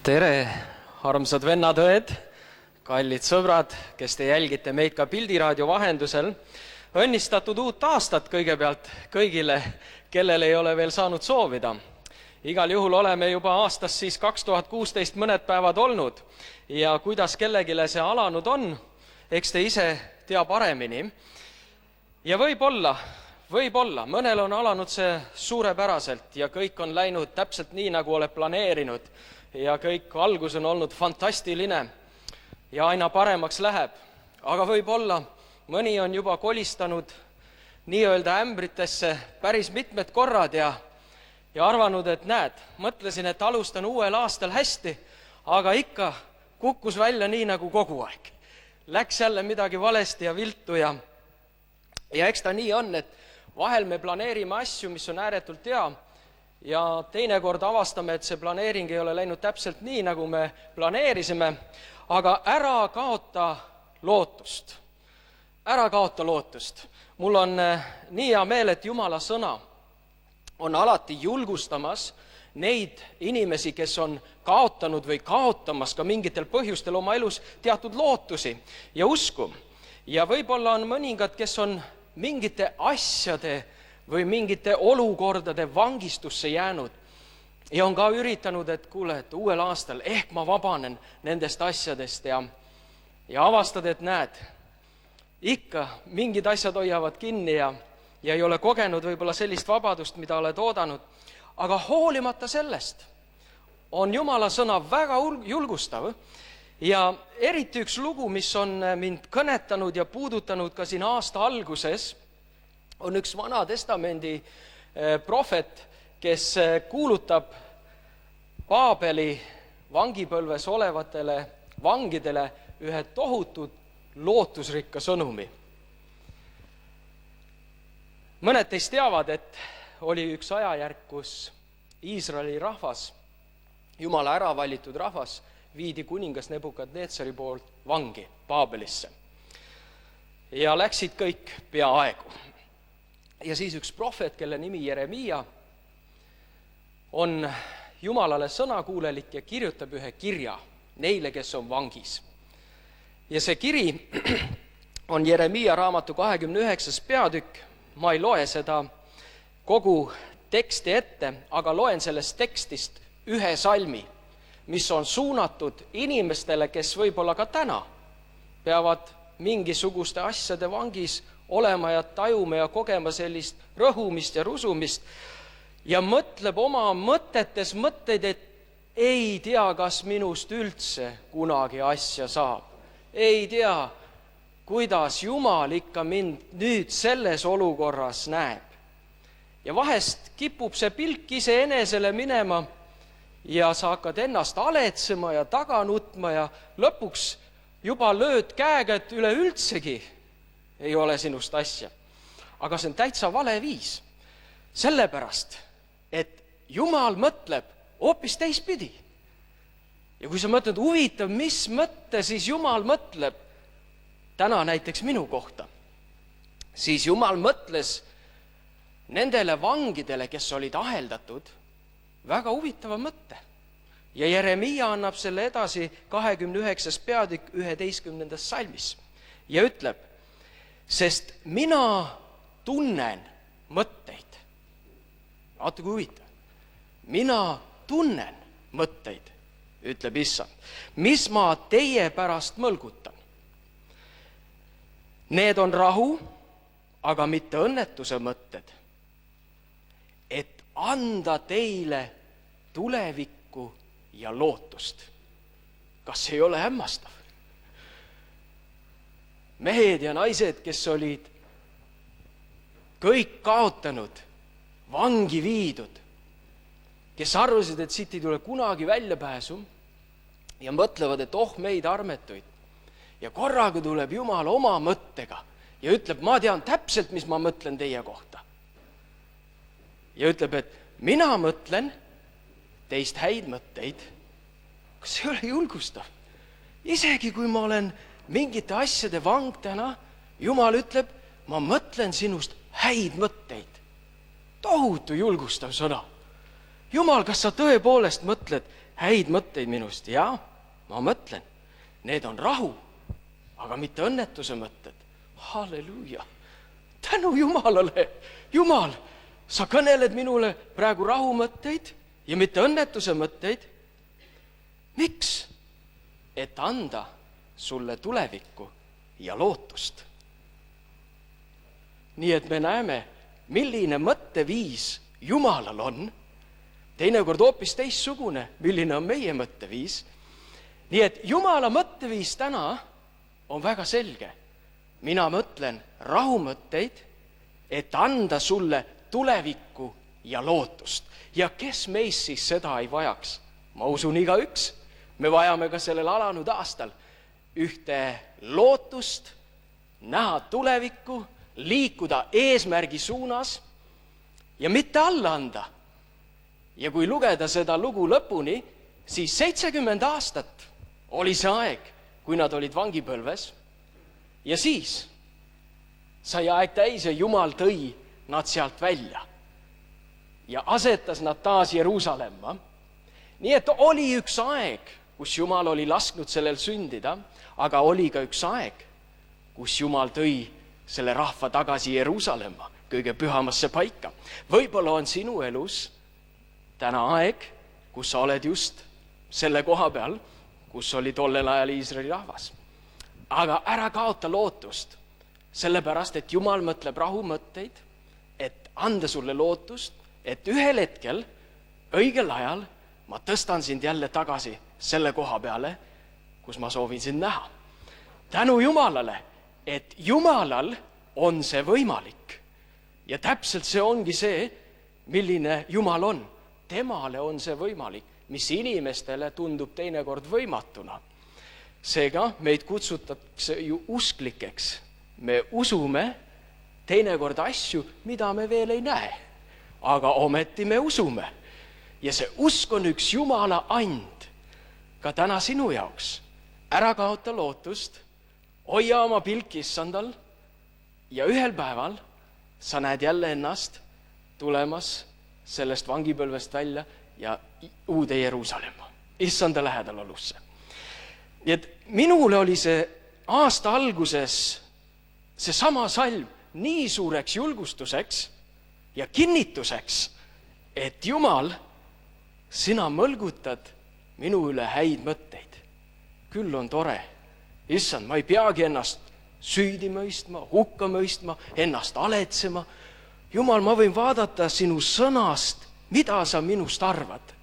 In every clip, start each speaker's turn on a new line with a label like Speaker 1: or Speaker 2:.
Speaker 1: Tere, armsad vennad-õed, kallid sõbrad, kes te jälgite meid ka pildiraadio vahendusel. Õnnistatud uut aastat kõigepealt kõigile, kellel ei ole veel saanud soovida. Igal juhul oleme juba aastas siis 2016 mõned päevad olnud ja kuidas kellegile see alanud on, eks te ise tea paremini. Ja võib-olla, mõnel on alanud see suurepäraselt ja kõik on läinud täpselt nii, nagu oled planeerinud ja kõik algus on olnud fantastiline ja aina paremaks läheb. Aga võib-olla mõni on juba kolistanud nii-öelda ämbritesse päris mitmed korrad ja arvanud, et näed, mõtlesin, et alustan uuel aastal hästi, aga ikka kukkus välja nii nagu kogu aeg. Läks jälle midagi valesti ja viltu ja eks ta nii on, et vahel me planeerime asju, mis on ääretult hea ja teinekord avastame, et see planeering ei ole läinud täpselt nii, nagu me planeerisime, aga ära kaota lootust. Ära kaota lootust. Mul on nii hea meel, et Jumala sõna on alati julgustamas neid inimesi, kes on kaotanud või kaotamas ka mingitel põhjustel oma elus teatud lootusi ja usku. Ja võib-olla on mõningad, kes on mingite asjade või mingite olukordade vangistusse jäänud ja on ka üritanud, et kuule, et uuel aastal ehk ma vabanen nendest asjadest ja avastad, et näed, ikka mingid asjad hoiavad kinni ja ei ole kogenud võib-olla sellist vabadust, mida oled oodanud. Aga hoolimata sellest on Jumala sõna väga julgustav ja eriti üks lugu, mis on mind kõnetanud ja puudutanud ka siin aasta alguses, on üks Vana Testamendi prohvet, kes kuulutab Paabeli vangipõlves olevatele vangidele ühe tohutud lootusrikka sõnumi. Mõned teist teavad, et oli üks ajajärk, kus Iisraeli rahvas, Jumala ära valitud rahvas, viidi kuningas Nebukadnetsari poolt vangi Paabelisse. Ja läksid kõik peaaegu. Ja siis üks prohvet, kelle nimi Jeremia, on Jumalale sõnakuulelik ja kirjutab ühe kirja neile, kes on vangis. Ja see kiri on Jeremia raamatu 29. peatükk. Ma ei loe seda kogu teksti ette, aga loen sellest tekstist ühe salmi, mis on suunatud inimestele, kes võib-olla ka täna peavad mingisuguste asjade vangis olema ja tajuma ja kogema sellist rõhumist ja rusumist ja mõtleb oma mõtetes mõtteid, et ei tea, kas minust üldse kunagi asja saab. Ei tea, kuidas Jumal ikka mind nüüd selles olukorras näeb. Ja vahest kipub see pilk iseenesele minema ja sa hakkad ennast aletsema ja taga nutma ja lõpuks juba lööd käega, et üleüldsegi ei ole sinust asja. Aga see on täitsa vale viis. Sellepärast, et Jumal mõtleb hoopis teistpidi. Ja kui sa mõtled, huvitav, mis mõtte siis Jumal mõtleb täna näiteks minu kohta, siis Jumal mõtles nendele vangidele, kes olid aheldatud, väga huvitava mõtte. Ja Jeremia annab selle edasi 29. peatükk 11. salmis ja ütleb, sest mina tunnen mõtteid. Vaata kui huvitav. Mina tunnen mõtteid, ütleb Issand, mis ma teie pärast mõlgutan. Need on rahu, aga mitte õnnetuse mõtted, et anda teile tulevikku ja lootust. Kas ei ole hämmastav? Mehed ja naised, kes olid kõik kaotanud, vangi viidud, kes arvasid, et siit ei tule kunagi väljapääsu ja mõtlevad, et meid armetuid. Ja korraga tuleb Jumal oma mõttega ja ütleb, ma tean täpselt, mis ma mõtlen teie kohta. Ja ütleb, et mina mõtlen teist häid mõtteid. Kas see ei ole julgustav? Isegi kui ma olen mingite asjade vang täna, Jumal ütleb, ma mõtlen sinust häid mõtteid. Tohutu julgustav sõna. Jumal, kas sa tõepoolest mõtled häid mõtteid minust? Jaa, ma mõtlen. Need on rahu, aga mitte õnnetuse mõtted. Halleluuja! Tänu Jumalale! Jumal, sa kõneled minule praegu rahumõtteid ja mitte õnnetuse mõtteid. Miks? Et anda sulle tulevikku ja lootust. Nii et me näeme, milline mõtteviis Jumalal on, teinekord hoopis teistsugune, milline on meie mõtteviis. Nii et Jumala mõtteviis täna on väga selge. Mina mõtlen rahumõtteid, et anda sulle tulevikku ja lootust. Ja kes meist siis seda ei vajaks? Ma usun igaüks. Me vajame ka sellel alanud aastal ühte lootust, näha tulevikku, liikuda eesmärgi suunas ja mitte alla anda. Ja kui lugeda seda lugu lõpuni, siis 70 aastat oli see aeg, kui nad olid vangipõlves. Ja siis sai aeg täis ja Jumal tõi nad sealt välja ja asetas nad taas Jeruusalemma. Nii et oli üks aeg, kus Jumal oli lasknud sellel sündida, aga oli ka üks aeg, kus Jumal tõi selle rahva tagasi Jeruusalemma, kõige pühamasse paika. Võib-olla on sinu elus täna aeg, kus sa oled just selle koha peal, kus oli tollel ajal Iisraeli rahvas. Aga ära kaota lootust, sellepärast, et Jumal mõtleb rahumõtteid, et anda sulle lootust, et ühel hetkel, õigel ajal, ma tõstan sind jälle tagasi selle koha peale, kus ma soovin sind näha. Tänu Jumalale, et Jumalal on see võimalik. Ja täpselt see ongi see, milline Jumal on. Temale on see võimalik, mis inimestele tundub teinekord võimatuna. Seega meid kutsutakse ju usklikeks. Me usume teinekord asju, mida me veel ei näe. Aga ometi me usume. Ja see usk on üks Jumala and. Ka täna sinu jaoks. Ära kaota lootust, hoia oma pilk Issandal ja ühel päeval sa näed jälle ennast tulemas sellest vangipõlvest välja ja uude Jeruusalemma, Issanda lähedal olusse. Nii et minule oli see aasta alguses see sama salm nii suureks julgustuseks ja kinnituseks, et Jumal, sina mõlgutad minu üle häid mõtteid. Küll on tore. Issand, ma ei peagi ennast süüdi mõistma, hukka mõistma, ennast aletsema. Jumal, ma võin vaadata sinu sõnast, mida sa minust arvad.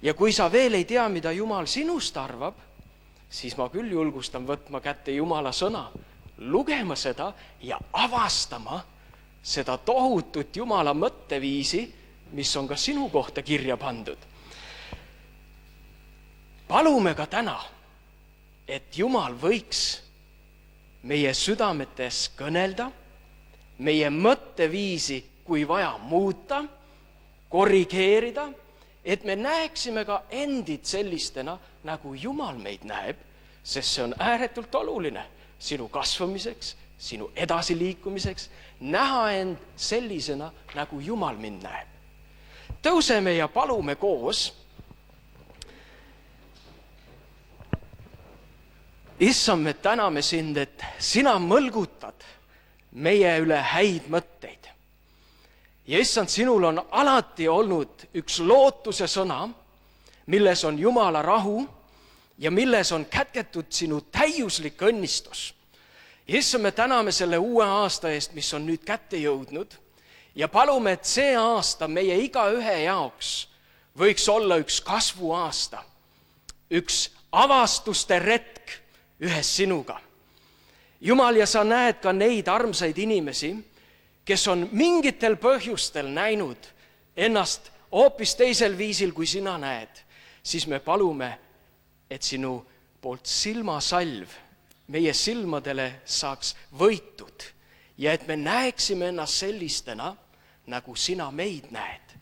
Speaker 1: Ja kui sa veel ei tea, mida Jumal sinust arvab, siis ma küll julgustan võtma kätte Jumala sõna, lugema seda ja avastama seda tohutut Jumala mõtteviisi, mis on ka sinu kohta kirja pandud. Palume ka täna, et Jumal võiks meie südametes kõnelda, meie mõtteviisi, kui vaja muuta, korrigeerida, et me näeksime ka endid sellistena, nagu Jumal meid näeb, sest see on ääretult oluline sinu kasvamiseks, sinu edasiliikumiseks, näha end sellisena, nagu Jumal mind näeb. Tõuseme ja palume koos. Issand, me täname sind, et sina mõlgutad meie üle häid mõtteid. Ja issand, sinul on alati olnud üks lootuse sõna, milles on Jumala rahu ja milles on kätketud sinu täiuslik õnnistus. Issand, me täname selle uue aasta eest, mis on nüüd kätte jõudnud ja palume, et see aasta meie igaühe jaoks võiks olla üks kasvuaasta, üks avastuste retk ühes sinuga. Jumal, ja sa näed ka neid armsaid inimesi, kes on mingitel põhjustel näinud ennast hoopis teisel viisil, kui sina näed, siis me palume, et sinu poolt silmasalv meie silmadele saaks võitud ja et me näeksime ennast sellistena, nagu sina meid näed.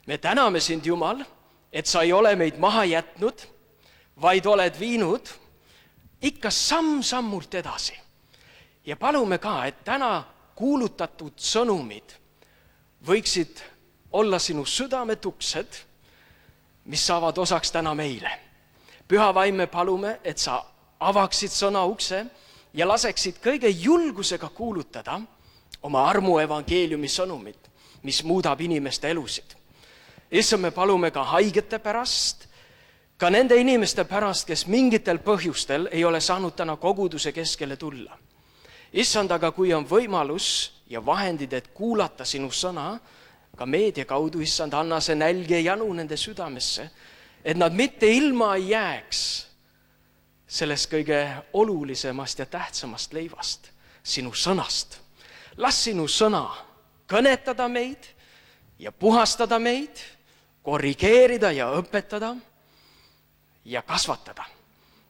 Speaker 1: Me täname sind, Jumal, et sa ei ole meid maha jätnud, vaid oled viinud ikka samm-sammult edasi. Ja palume ka, et täna kuulutatud sõnumid võiksid olla sinu südametuksed mis saavad osaks täna meile. Püha vaim, me palume, et sa avaksid sõna ukse ja laseksid kõige julgusega kuulutada oma armu evangeeliumi sõnumit, mis muudab inimeste elusid. Issand, me palume ka haigete pärast, ka nende inimeste pärast, kes mingitel põhjustel ei ole saanud täna koguduse keskele tulla. Issand, aga kui on võimalus ja vahendid, et kuulata sinu sõna, ka meedia kaudu, issand, anna see nälg ja janu nende südamesse, et nad mitte ilma ei jääks sellest kõige olulisemast ja tähtsamast leivast, sinu sõnast. Las sinu sõna kõnetada meid ja puhastada meid, korrigeerida ja õpetada ja kasvatada.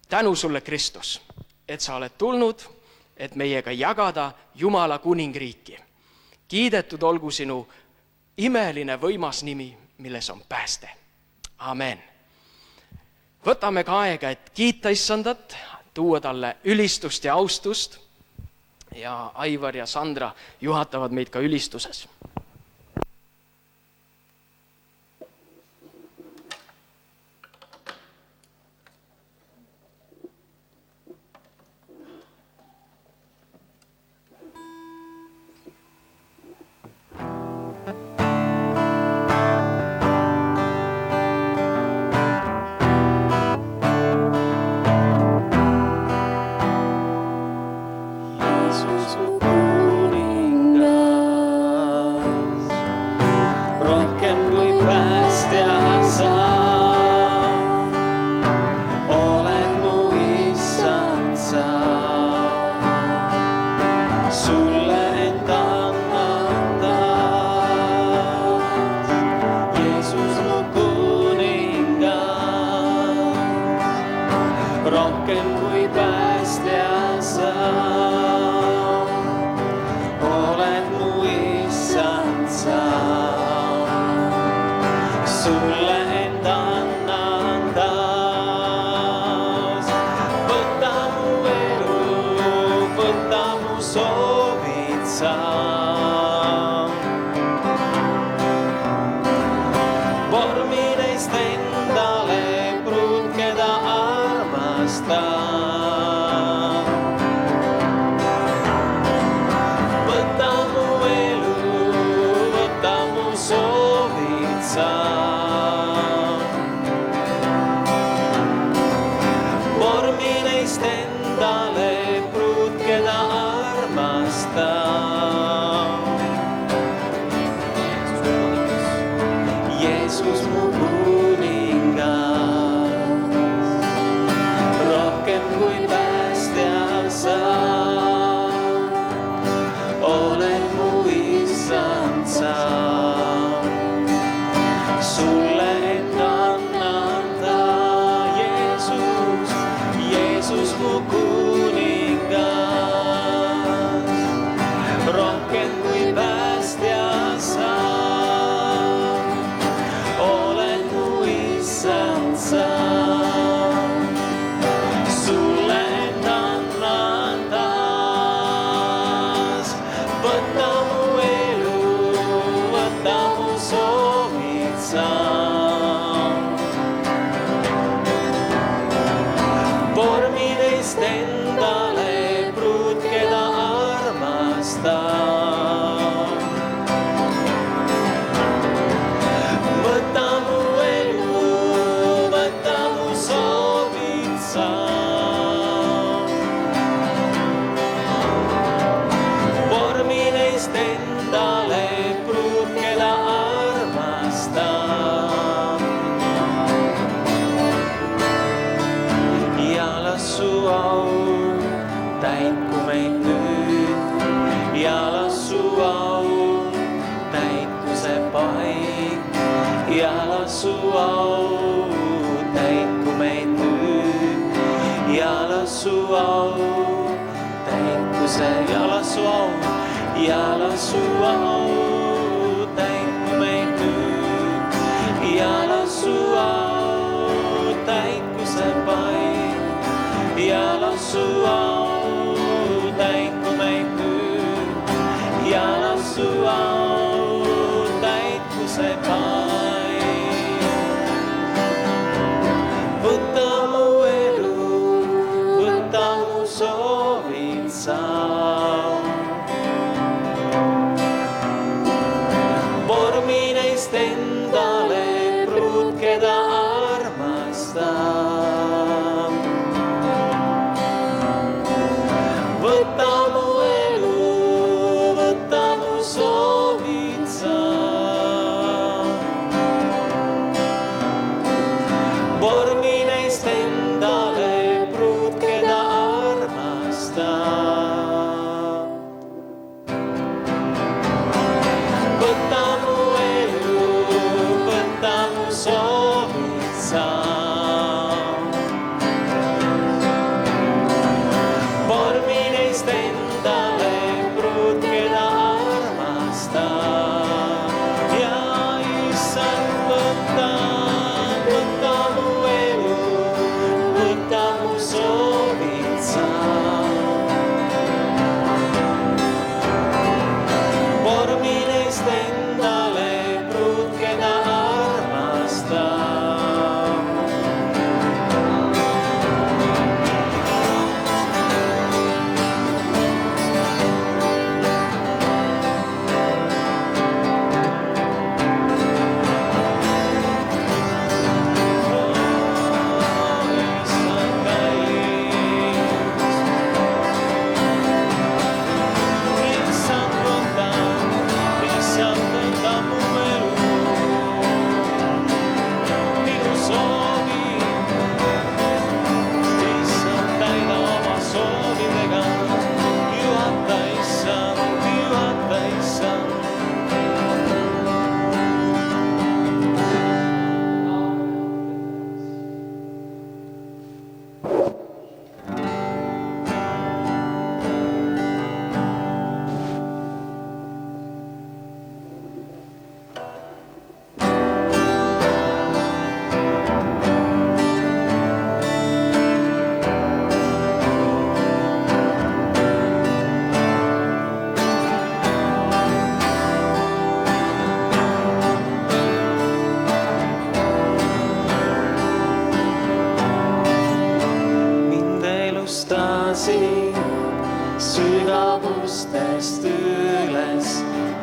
Speaker 1: Tänu sulle, Kristus, et sa oled tulnud, et meiega jagada Jumala kuningriiki. Kiidetud olgu sinu imeline võimas nimi, milles on pääste. Amen. Võtame ka aega, et kiita issandat, tuua talle ülistust ja austust ja Aivar ja Sandra juhatavad meid ka ülistuses.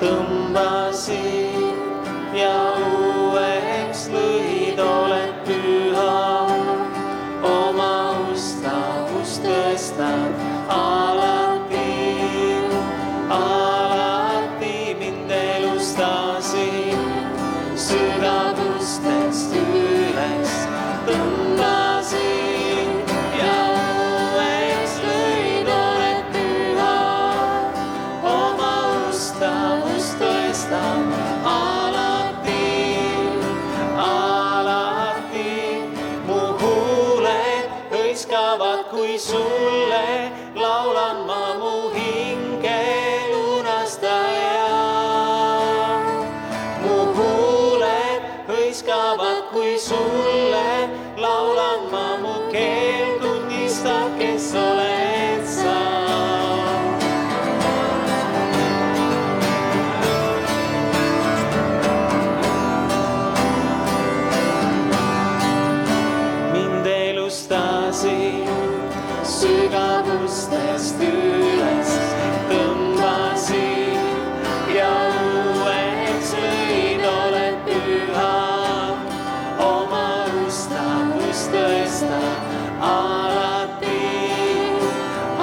Speaker 2: tõmbasid ja uueks lõid, oled püha. Oma ustavust tõstad alati, alati mind elustasid. Sügavustest üles tõmbasid ja uueks lõid, oled püha. Oma ustavust tõstad alati, alati. Mu huuled hõiskavad, kui sulle laulan ma, mu hinge lunastaja. Mu huuled hõiskavad, kui sulle laulan ma, mu keel tunnistab, kes oled sa. Mind elustasid sügavustest üles tõmbasid ja uueks lõid, oled püha. Oma ustavust tõstad alati,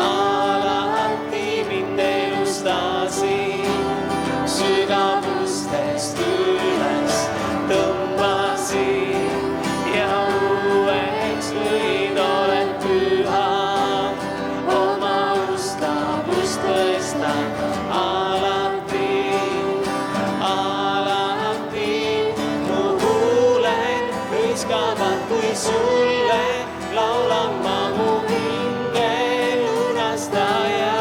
Speaker 2: alati mind elustasid. Sügavustest üles tõmbasid ja uueks lõid, oled püha. Oma ustavust tõstad alati, alati. Mu huuled hõiskavad, kui sulle laulan ma, mu hinge lunastaja.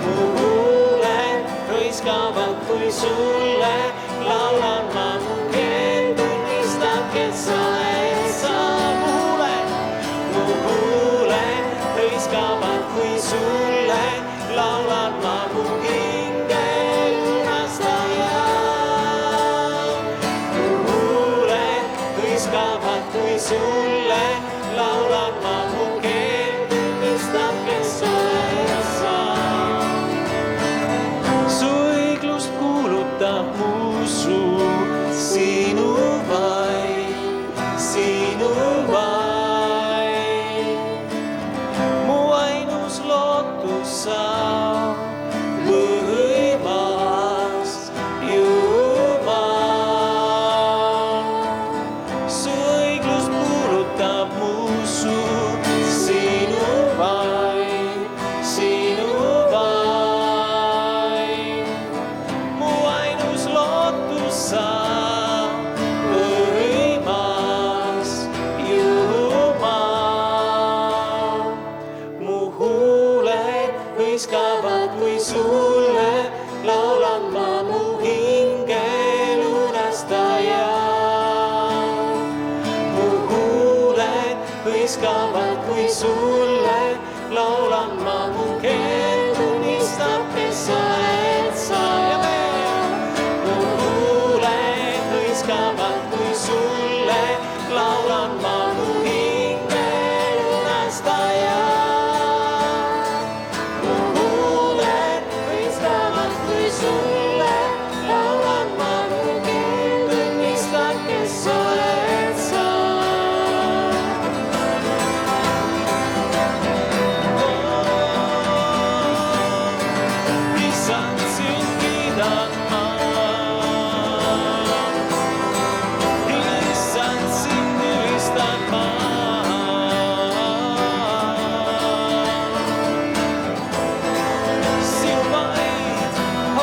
Speaker 2: Mu huuled hõiskavad, kui sulle laulan ma, mu keel tunnistab, kes oled sa. Mu huuled hõiskavad, kui sulle laulan ma, mu hinge lunastaja. Mu huuled hõiskavad, kui sulle laulan ma, mu keel tunnistab, kes oled sa. Su õiglust kuulutab mu suu, sinu vaid, sinu vaid. Mu ainus lootus sa, võimas Jumal. Su õiglus kuulutab mu suu, sinu vaid, sinu vaid. Mu ainus lootus sa, võimas Jumal. Mu huuled hõiskavad, kui sulle laulan ma, mu hinge lunastaja. Mu huuled hõiskavad, kui sulle laulan ma, mu keel tunnistab, kes oled sa. Mu huuled hõiskavad, kui sulle laulan ma, mu hinge lunastaja. Mu huuled hõiskavad, kui sulle laulan ma, mu keel tunnistab, kes oled sa. Issand, sind kiidan ma. Issand, sind ülistan ma. Sinu vaid,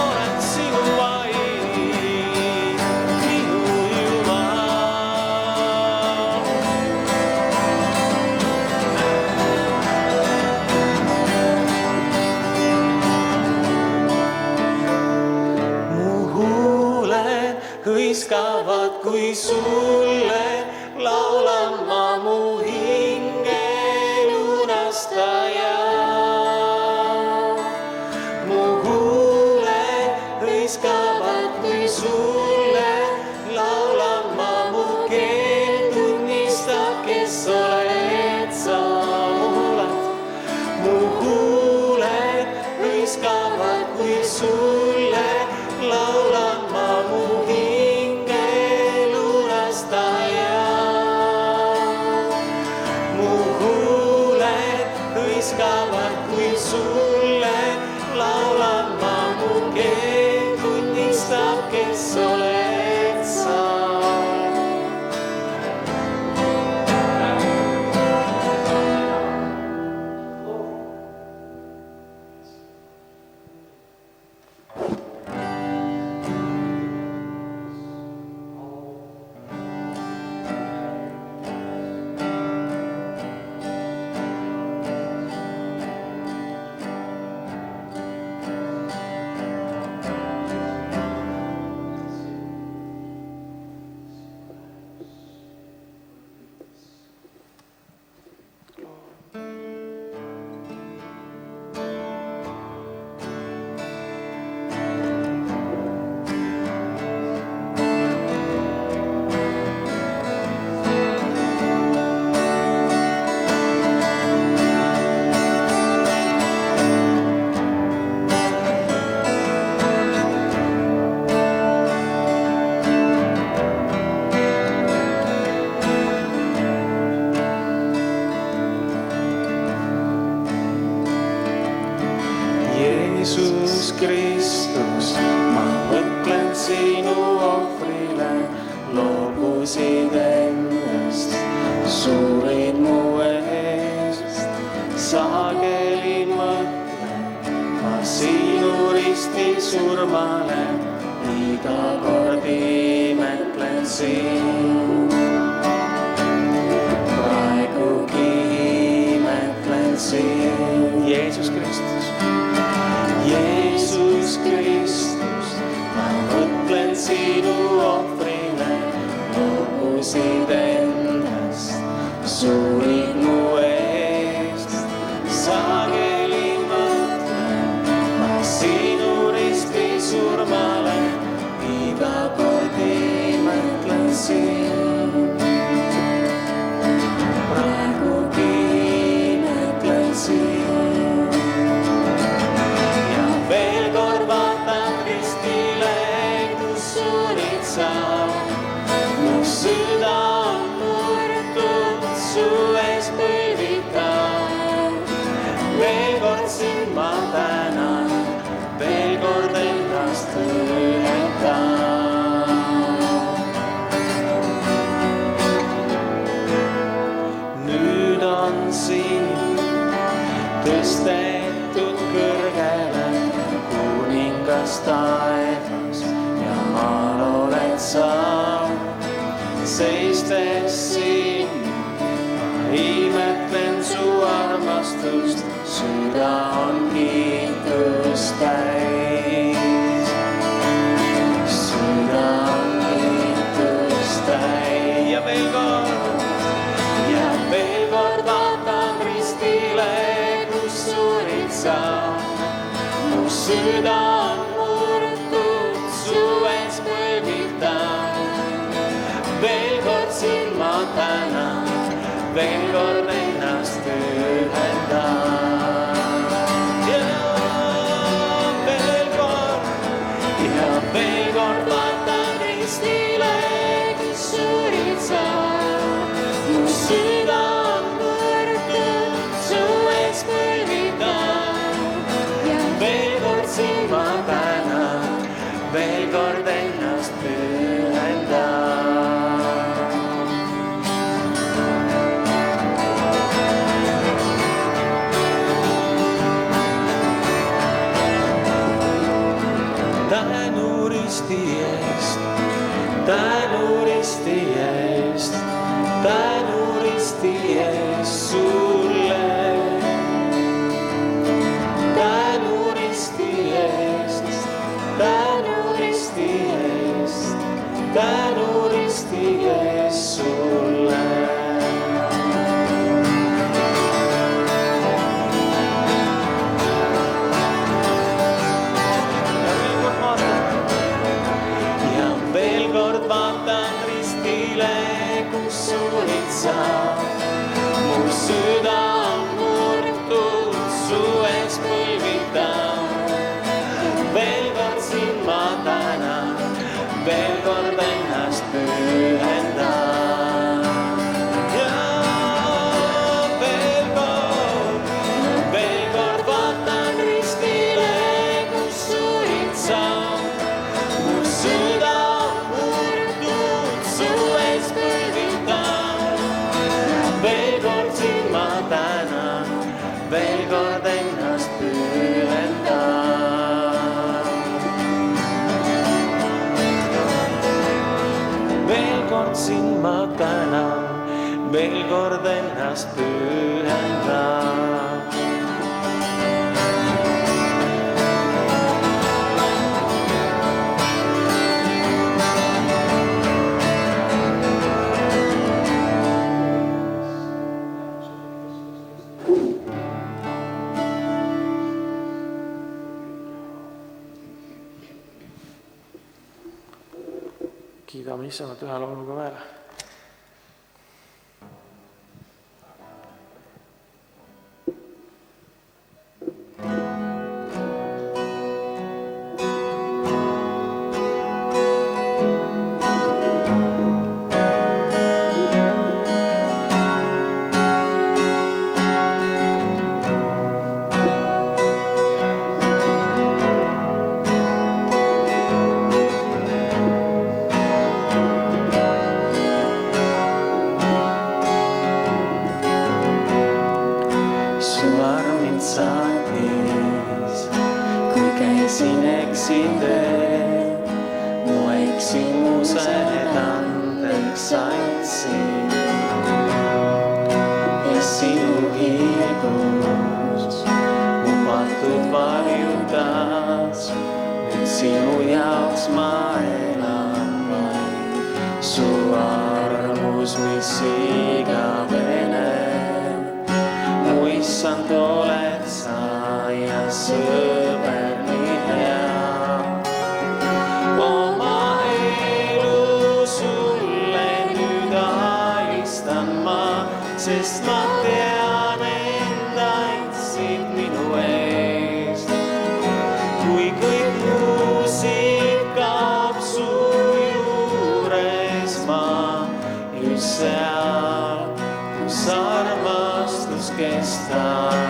Speaker 2: olen sinu vaid, minu Jumal. Mu huuled hõiskavad, kui sulle laulan ma, mu hinge lunastaja. Mu huuled hõiskavad, kui sulle laulan ma, mu keel tunnistab, kes oled sa. Mu huuled hõiskavad, kui sulle surmale, iga kord imetlen sind. Praegugi imetlen sind. Jeesus Kristus, Jeesus Kristus, ma mõtlen sinu ohvrile, loobusid endast, surid mu eest. Sageli mõtlen ma sinu risti surmale, iga kord imetlen sind. Praegugi imetlen sind. Ja veel kord vaatan ristile, kus surid sa. Mu süda on murtud su ees põlvitav. Veel kord sind ma tänan, veel kord ennast õhetan. Nüüd on sind tõstetud kõrgele, kuningas taevas ja maal oled sa. Seistes sind ma imetlen su armastust, süda on kiitust täis. Süda on kiitust täis. Ja veel kord vaatan ristile, kus surid sa. Mu süda on murtud su ees põlvitav. Veel kord sind ma tänan, veel kord ennast ühendan. Ja veel kord vaatan ristile, kus surid sa. Mu süda on murtud su ees põlvitav. Veel kord sind ma tänan, veel kord ennast ühendan. Tänu risti eest, tänu risti eest, tänu risti eest sulle. Tänu risti eest, tänu risti eest, tänu risti eest sulle. Vaatan ristile, kus surid sa. Mu süda on murtud su ees põlvitav. Veel kord sind ma tänan, veel kord ennast ühendan. Ja veel kord vaatan ristile, kus surid sa. Mu süda veel kord ennast pühendan. Veel kord sind ma tänan, veel kord ennast pühendan. Kiidame Issandat ühe lauluga veel. teed, mu eksimused andeks andsin ja sinu hiilgus mu patud varjutas. Nüüd sinu jaoks ma elan vaid, su armus, mis igavene. Mu issand oled sa ja sõber nii hea. Oma elu sulle nüüd alistan ma, sest ma tean, end andsid minu eest. Kui kõik muusid kaob su juures ma, just seal, kus armastus kestab.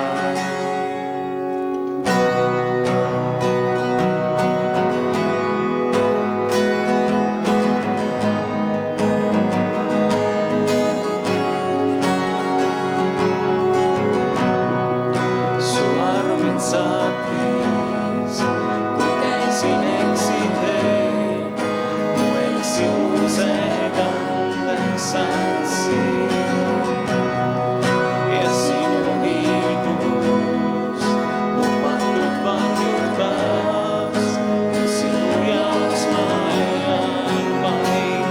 Speaker 2: Su armid saabis, kui käisin eksiteel, mu eksimused andeks andsin ja sinu hiilgus mu patud varjutas. Sinu jaoks ma elan vaid,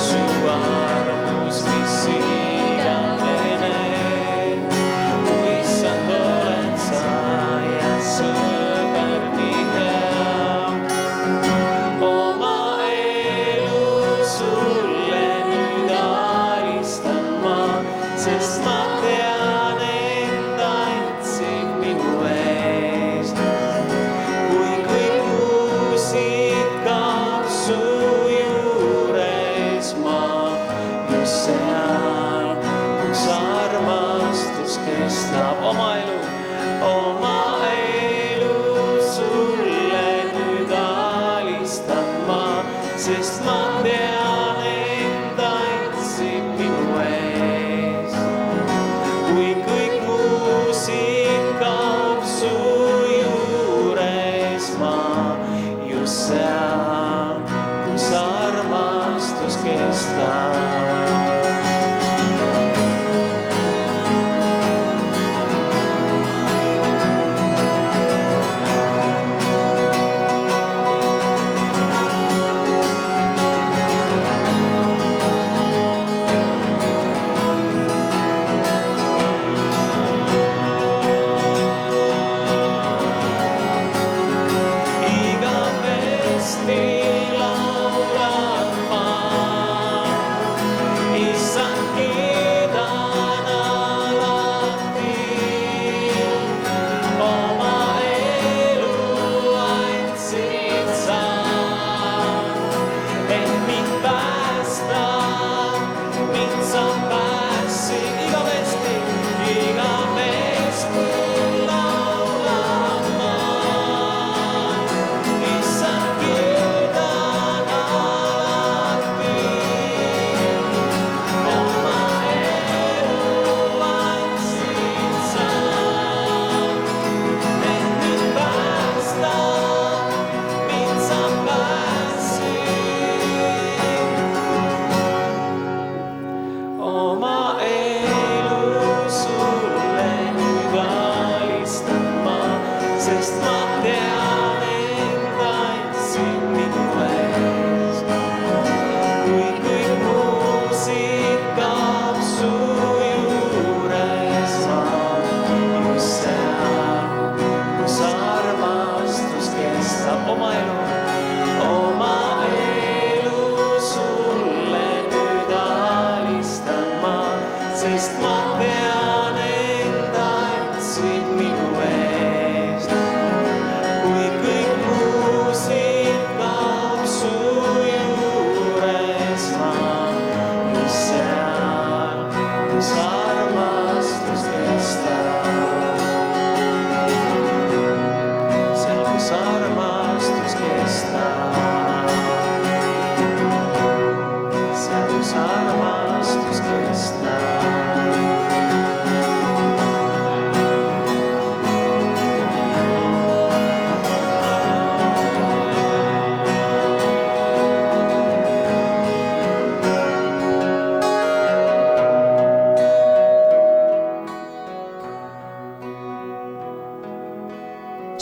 Speaker 2: su armus, mis igavene. Mu issand oled sa ja sõber nii hea. Oma elu sulle nüüd alistan ma, sest ma tean, end andsid minu eest. Kui kõik muusid kaob su juures ma, just seal, kus armastus kestab. Oma elu sulle nüüd alistan ma, sest ma tean, end andsid minu eest. Kui kõik muusid kaob su juures ma, just seal, kus armastus kestab. Igavesti laulan ma,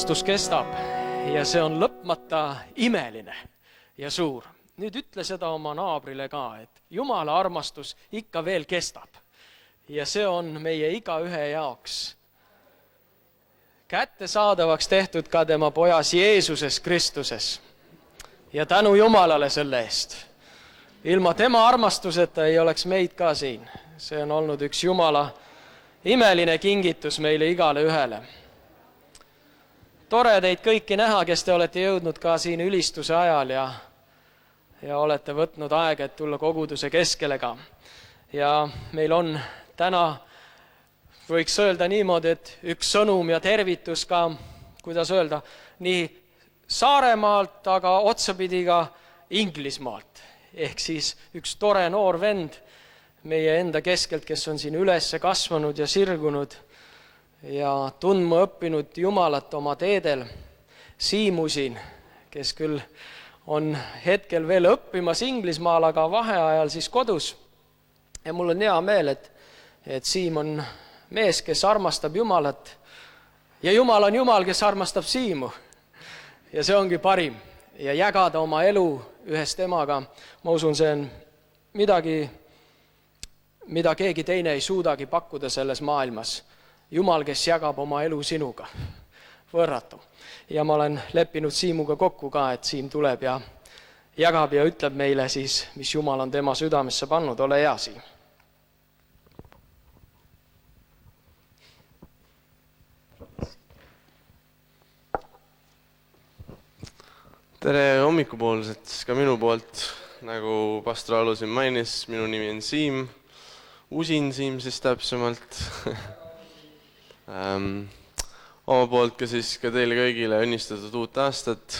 Speaker 1: armastus kestab ja see on lõpmata imeline ja suur. Nüüd ütle seda oma naabrile ka, et Jumala armastus ikka veel kestab. Ja see on meie igaühe jaoks kättesaadavaks tehtud ka tema pojas Jeesuses Kristuses. Ja tänu Jumalale selle eest. Ilma tema armastuseta ei oleks meid ka siin. See on olnud üks Jumala imeline kingitus meile igale ühele. Tore teid kõiki näha, kes te olete jõudnud ka siin ülistuse ajal ja olete võtnud aega, et tulla koguduse keskele ka. Ja meil on täna, võiks öelda niimoodi, et üks sõnum ja tervitus ka, kuidas öelda, nii Saaremaalt, aga otsapidi ka Inglismaalt. Ehk siis üks tore noor vend meie enda keskelt, kes on siin üles kasvanud ja sirgunud ja tundma õppinud Jumalat oma teedel. Siimu siin, kes küll on hetkel veel õppimas Inglismaal, aga vaheajal siis kodus. Ja mul on hea meel, et Siim on mees, kes armastab Jumalat ja Jumal on Jumal, kes armastab Siimu. Ja see ongi parim. Ja jagada oma elu ühes temaga, ma usun, see on midagi, mida keegi teine ei suudagi pakkuda selles maailmas. Jumal, kes jagab oma elu sinuga. Võrratu. Ja ma olen leppinud Siimuga kokku ka, et Siim tuleb ja jagab ja ütleb meile siis, mis Jumal on tema südamesse pannud. Ole hea, Siim.
Speaker 3: Tere hommikupoolset ka minu poolt, nagu pastor Alu siin mainis, minu nimi on Siim, Usin Siim siis täpsemalt. Oma poolt ka siis ka teile kõigile õnnistatud uut aastat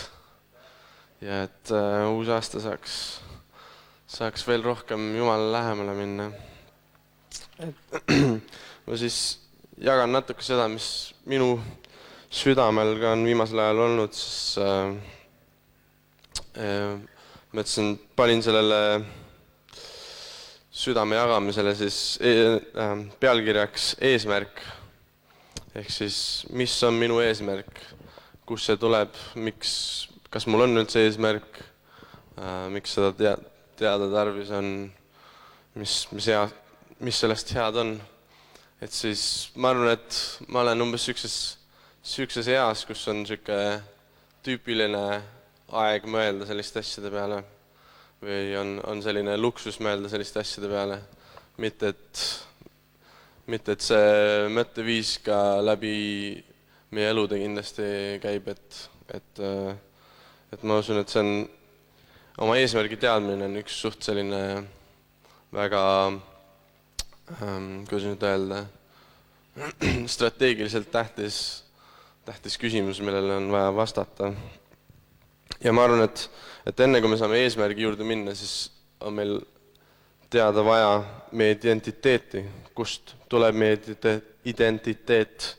Speaker 3: ja et uus aasta saaks veel rohkem Jumalale lähemale minna. Ma siis jagan natuke seda, mis minu südamel ka on viimasel ajal olnud, siis mõtlesin, panin sellele südame jagamisele siis pealkirjaks eesmärk. Ehk siis, mis on minu eesmärk, kus see tuleb, kas mul on üldse eesmärk, miks seda teada tarvis on, mis sellest head on. Et siis ma arvan, et ma olen umbes sükses eas, kus on süke tüüpiline aeg mõelda selliste asjade peale või on selline luksus mõelda selliste asjade peale. Mitte, et see mõtteviis ka läbi meie elude kindlasti käib, et ma usun, et see on oma eesmärgi teadmine on üks suht selline väga, kuidas nüüd öelda, strateegiliselt tähtis küsimus, millele on vaja vastata. Ja ma arvan, et enne kui me saame eesmärgi juurde minna, siis on meil teada vaja meie identiteeti, kust tuleb meie identiteet,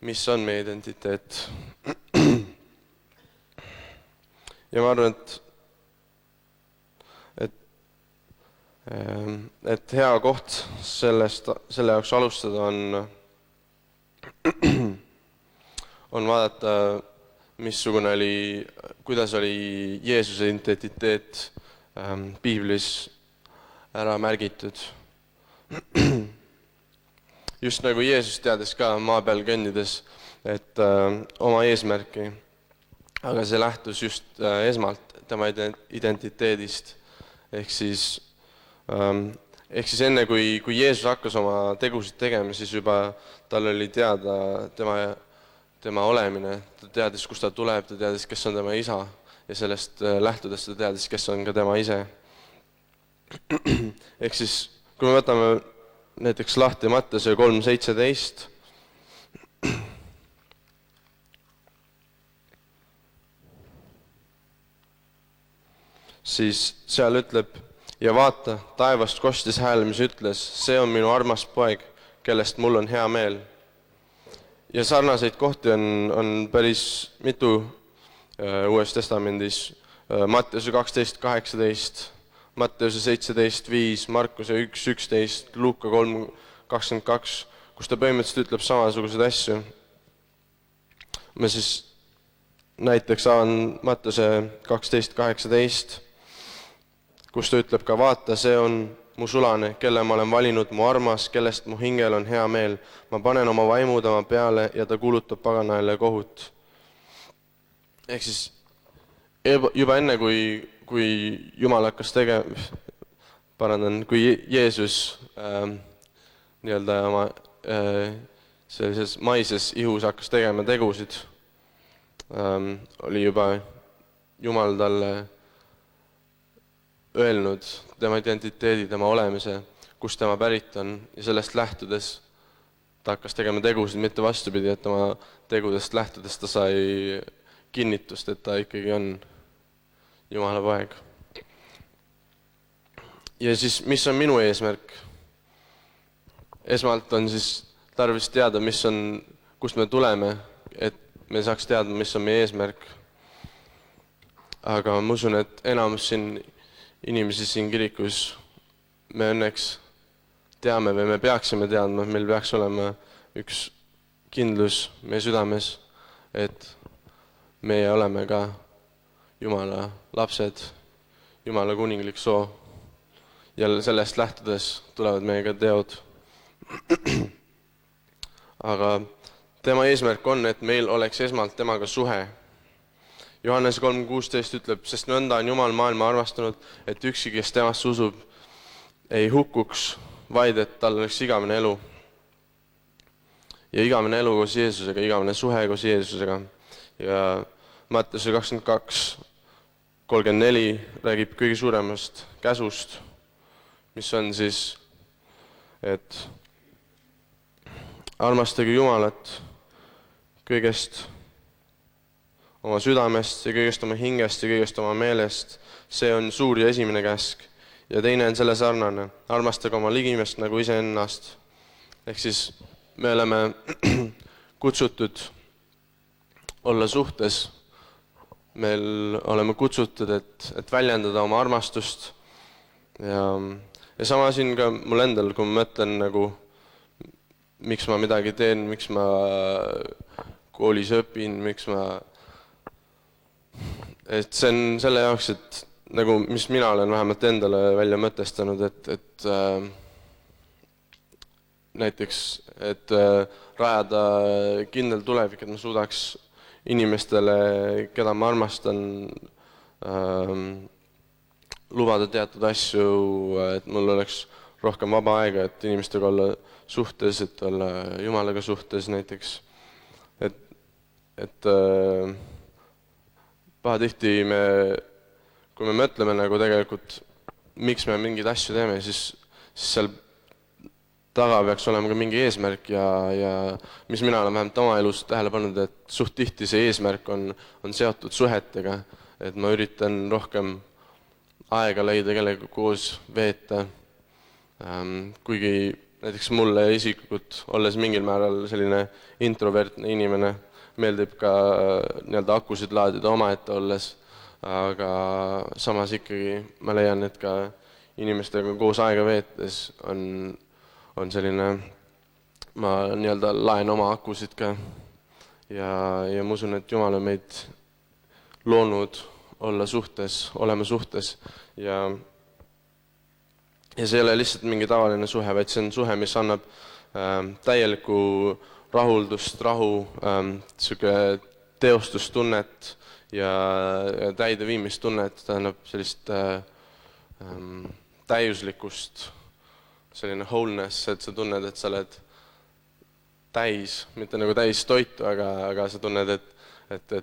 Speaker 3: mis on meie identiteet. Ja ma arvan, et hea koht selle jaoks alustada on vaadata, kuidas oli Jeesuse identiteet piiblis ära märgitud. Just nagu Jeesus teadis ka maa peal kõndides, et oma eesmärki, aga see lähtus just esmalt tema identiteedist. Ehk siis enne, kui Jeesus hakkas oma tegusid tegema, siis juba tal oli teada tema olemine, ta teadis, kust ta tuleb, ta teadis, kes on tema isa ja sellest lähtudes ta teadis, kes on ka tema ise. Ehk siis, kui me võtame näiteks lahti Matteuse 3:17, siis seal ütleb, ja vaata, taevast kostis hääl, mis ütles, see on minu armas poeg, kellest mul on hea meel. Ja sarnaseid kohti on päris mitu Uues Testamendis. Matteuse 12:18, Matteuse 17:5, Markuse 1:11, Luuka 3:22, kus ta põhimõtteliselt ütleb samasuguseid asju. ma siis näiteks avan Mattuse 12:18, kus ta ütleb ka, vaata, see on mu sulane, kelle ma olen valinud, mu armas, kellest mu hingel on hea meel. Ma panen oma vaimu tema peale ja ta kuulutab paganaile kohut. Ehk siis juba enne, kui Jumal hakkas kui Jeesus nii-öelda oma sellises maises ihus hakkas tegema tegusid, oli juba Jumal talle öelnud tema identiteedi, tema olemise, kust tema pärit on, ja sellest lähtudes ta hakkas tegema tegusid, mitte vastupidi, et tema tegudest lähtudes ta sai kinnitust, et ta ikkagi on Jumala poeg. Ja siis, mis on minu eesmärk? Esmalt on siis tarvis teada, kust me tuleme, et me saaks teada, mis on meie eesmärk. Aga ma usun, et enamus inimesi siin kirikus me õnneks teame või me peaksime teadma, meil peaks olema üks kindlus meie südames, et meie oleme ka Jumala lapsed, Jumala kuninglik soo. Ja sellest lähtudes tulevad meiega teod. Aga tema eesmärk on, et meil oleks esmalt temaga suhe. Johannes 3:16 ütleb, sest nõnda on Jumal maailma armastanud, et üksi, kes temast usub, ei hukkuks, vaid et tal oleks igavene elu. Ja igavene elu koos Jeesusega, igavene suhe koos Jeesusega. Ja Mattuse 22:34 räägib kõige suuremast käsust, mis on siis, et armastage Jumalat kõigest oma südamest ja kõigest oma hingest ja kõigest oma meelest. See on suur ja esimene käsk. Ja teine on selle sarnane, armastage oma ligimest nagu iseennast. Ehk siis me oleme kutsutud olla suhtes. Meil oleme kutsutud, et väljendada oma armastust. Ja sama siin ka mul endal, kui ma mõtlen nagu, miks ma midagi teen, miks ma koolis õpin, et see on selle jaoks, et nagu, mis mina olen vähemalt endale välja mõtestanud, et näiteks, et rajada kindel tulevik, et ma suudaks inimestele, keda ma armastan, lubada teatud asju, et mul oleks rohkem vaba aega, et inimestega olla suhtes, et olla Jumalaga suhtes näiteks. Et pahatihti kui me mõtleme nagu tegelikult, miks me mingeid asju teeme, siis seal taga peaks olema ka mingi eesmärk ja mis mina olen vähemalt oma elus tähele pannud, et suht tihti see eesmärk on seotud suhetega, et ma üritan rohkem aega leida kellega koos veeta, kuigi näiteks mulle isiklikult, olles mingil määral selline introvertne inimene, meeldib ka nii-öelda akusid laadida omaette olles, aga samas ikkagi ma leian, et ka inimestega koos aega veetes on selline, ma nii-öelda laen oma akusid ka ja ma usun, et Jumal on meid loonud olla suhtes, olema suhtes ja see ei ole lihtsalt mingi tavaline suhe, vaid see on suhe, mis annab täielikku rahuldust, rahu, teostustunnet ja täideviimistunnet, tähendab sellist täiuslikkust, selline wholeness, et sa tunned, et sa oled täis, mitte nagu täis toitu, aga sa tunned, et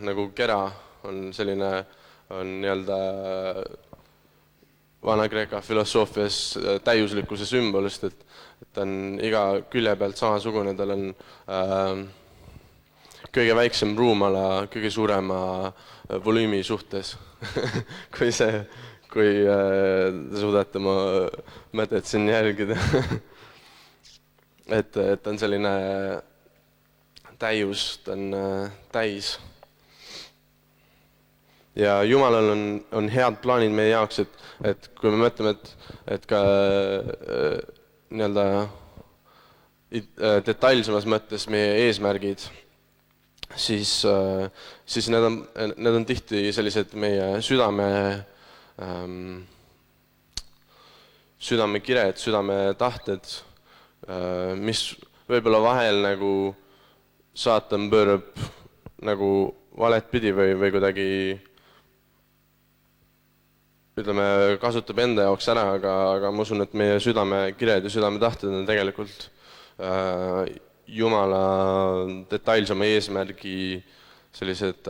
Speaker 3: nagu kera on selline, on nii-öelda Vana-Kreeka filosoofias täiuslikkuse sümbolist, et ta on iga külje pealt samasugune, tal on kõige väiksem ruumala kõige suurema volüümi suhtes. kui te suudate mu mõtet siin jälgida. et on selline täius, ta on täis. Ja Jumalal on head plaanid meie jaoks, et kui me mõtleme, et ka nii-öelda detailsemas mõttes meie eesmärgid, siis need on tihti sellised meie südamekired, südametahted, mis võib-olla vahel nagu saatan pöörab nagu valet pidi või kuidagi ütleme, kasutab enda jaoks ära, aga ma usun, et meie südamekired ja südametahted on tegelikult Jumala detailsema eesmärgi sellised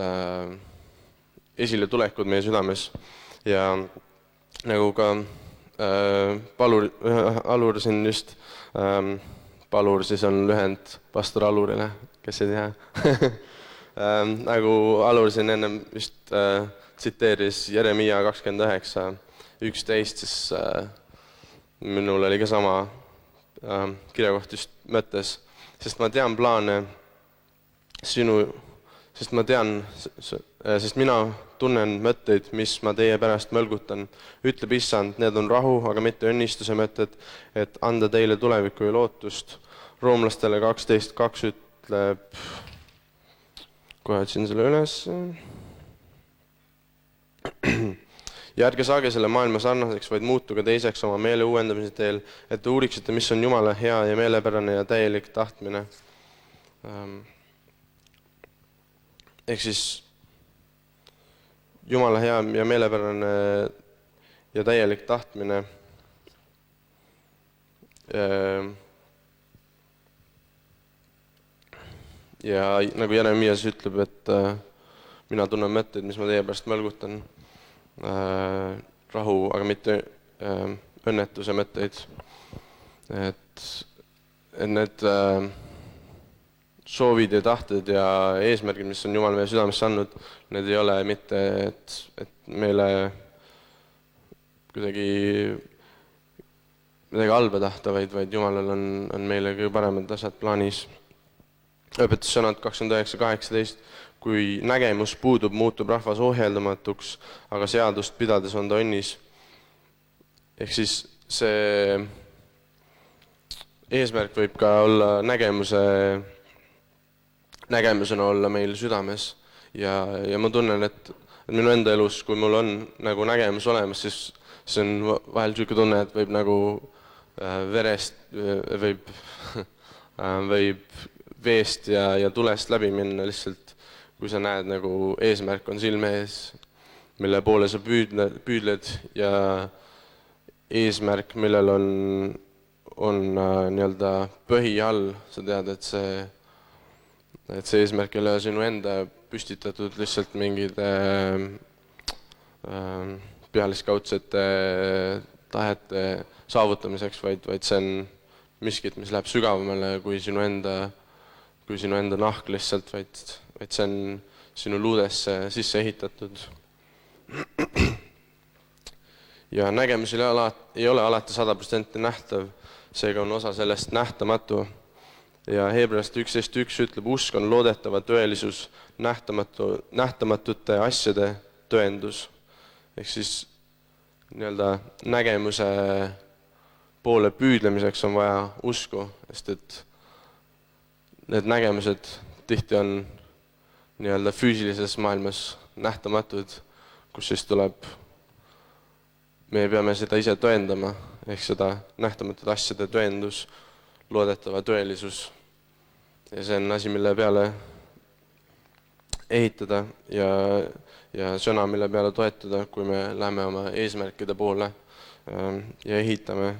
Speaker 3: esiletulekud meie südames. Ja nagu ka Alur siin just, Palur siis on lühend pastor Alurile, kes ei tea. Nagu Alur siin ennem just tsiteeris Jeremia 29:11, siis minul oli ka sama kirjakoht just mõttes, sest mina tunnen mõtteid, mis ma teie pärast mõlgutan, ütleb Issand, need on rahu, aga mitte õnnistuse mõtted, et anda teile tulevikku ja lootust. Roomlastele 12:2 ütleb, kohe otsin selle üles, ja ärge saage selle maailma sarnaseks, vaid muutuge teiseks oma meele uuendamise teel, et te uuriksite, mis on Jumala hea ja meelepärane ja täielik tahtmine. Ehk siis Jumala hea ja meelepärane ja täielik tahtmine. Ja nagu Jeremias ütleb, et mina tunnen mõtteid, mis ma teie pärast mõlgutan, rahu, aga mitte õnnetuse mõtteid. Et need soovid ja tahted ja eesmärgid, mis on Jumal meie südamesse andnud, need ei ole mitte, et meile kuidagi midagi halba tahta, vaid Jumalal on meile kõige paremad asjad plaanis. Õpetussõnad 29:18, kui nägemus puudub, muutub rahvas ohjeldamatuks, aga seadust pidades on ta õnnis. Ehk siis see eesmärk võib ka olla nägemusena olla meil südames. Ja ma tunnen, et minu enda elus, kui mul on nagu nägemus olemas, siis see on vahel selline tunne, et võib nagu verest, võib veest ja tulest läbi minna lihtsalt, kui sa näed nagu eesmärk on silme ees, mille poole sa püüdled ja eesmärk, millel on nii-öelda põhi all, sa tead, et see eesmärk ei ole sinu enda püstitatud lihtsalt mingide pealiskaudsete tahete saavutamiseks, vaid see on miskit, mis läheb sügavamale kui sinu enda nahk lihtsalt, vaid see on sinu luudesse sisse ehitatud. Ja nägemus ei ole alati 100% nähtav, seega on osa sellest nähtamatu. Ja Hebreaste 11:1 ütleb, usk on loodetava tõelisus, nähtamatute asjade tõendus. Ehk siis nii-öelda nägemuse poole püüdlemiseks on vaja usku, sest et need nägemused tihti on nii-öelda füüsilises maailmas nähtamatud, kus siis me peame seda ise tõendama, ehk seda nähtamatud asjade tõendus, loodetava tõelisus. Ja see on asi, mille peale ehitada ja sõna, mille peale toetada, kui me läheme oma eesmärkide poole ja ehitame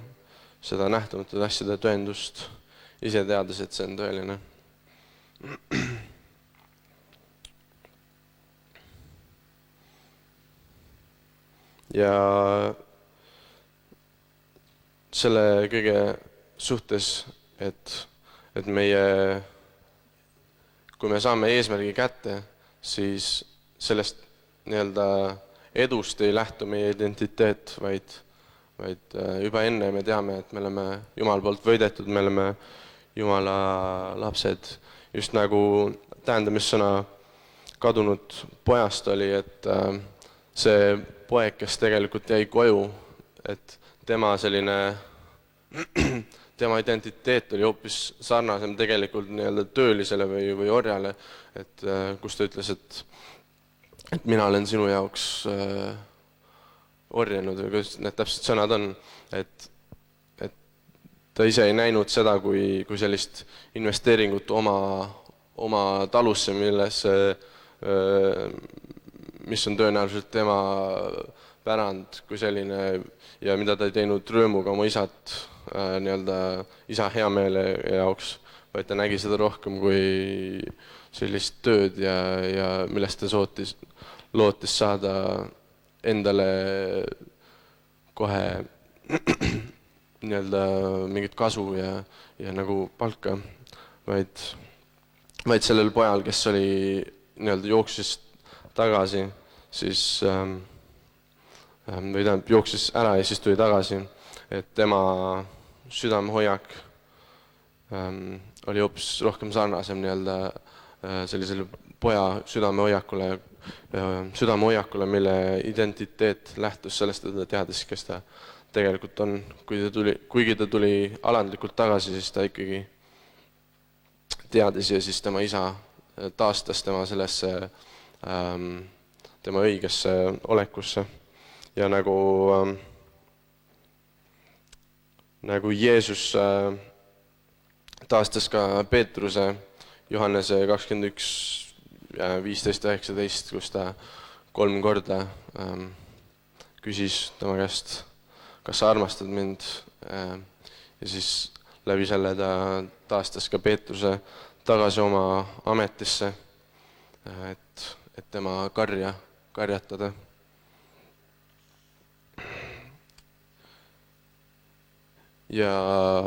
Speaker 3: seda nähtamatud asjade tõendust, ise teades, et see on tõeline. Ja selle kõige suhtes, et meie, kui me saame eesmärgi kätte, siis sellest nii-öelda edust ei lähtu meie identiteet, vaid juba enne me teame, et me oleme Jumala poolt võidetud, me oleme Jumala lapsed. Just nagu tähendamissõna kadunud pojast oli, et see poeg, kes tegelikult jäi koju, et tema tema identiteet oli hoopis sarnasem tegelikult nii-öelda töölisele või orjale, et kus ta ütles, et mina olen sinu jaoks orjanud või kuidas need täpselt sõnad on, et ta ise ei näinud seda kui sellist investeeringut oma talusse, mis on tõenäoliselt tema pärand kui selline ja mida ta ei teinud rõõmuga oma isat nii-öelda isa heameele jaoks, vaid ta nägi seda rohkem kui sellist tööd ja millest ta lootis saada endale kohe nii-öelda mingit kasu ja nagu palka, vaid sellel pojal, kes oli nii-öelda jooksis tagasi, siis või tähendab jooksis ära ja siis tuli tagasi, et tema südamehoiak oli hoopis rohkem sarnasem nii-öelda sellisele poja südamehoiakule, mille identiteet lähtus sellest, et ta teadis, kes ta tegelikult on. Kuigi ta tuli alandlikult tagasi, siis ta ikkagi teadis ja siis tema isa taastas tema sellesse tema õigesse olekusse. Ja nagu Jeesus taastas ka Peetruse Johannese 21, 15 ja 19, kus ta 3 korda küsis tema käest, kas sa armastad mind, ja siis läbi selle ta taastas ka Peetruse tagasi oma ametisse, et tema karjatada. Ja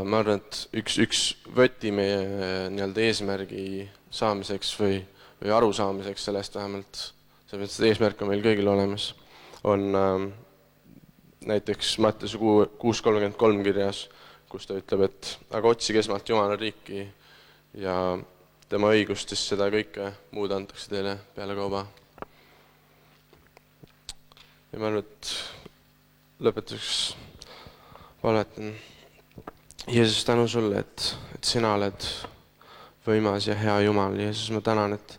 Speaker 3: ma arvan, et üks võti meie nii-öelda eesmärgi saamiseks või arusaamiseks sellest vähemalt, sellepärast, et eesmärk on meil kõigil olemas, on näiteks Matteuse 6.33 kirjas, kus ta ütleb, et aga otsige esmalt Jumala riiki ja tema õigust, siis seda kõike muud antakse teile peale kauba. Ja ma arvan, et lõpetuseks palvetan. Jeesus, tänu sulle, et sina oled võimas ja hea Jumal. Jeesus, ma tänan, et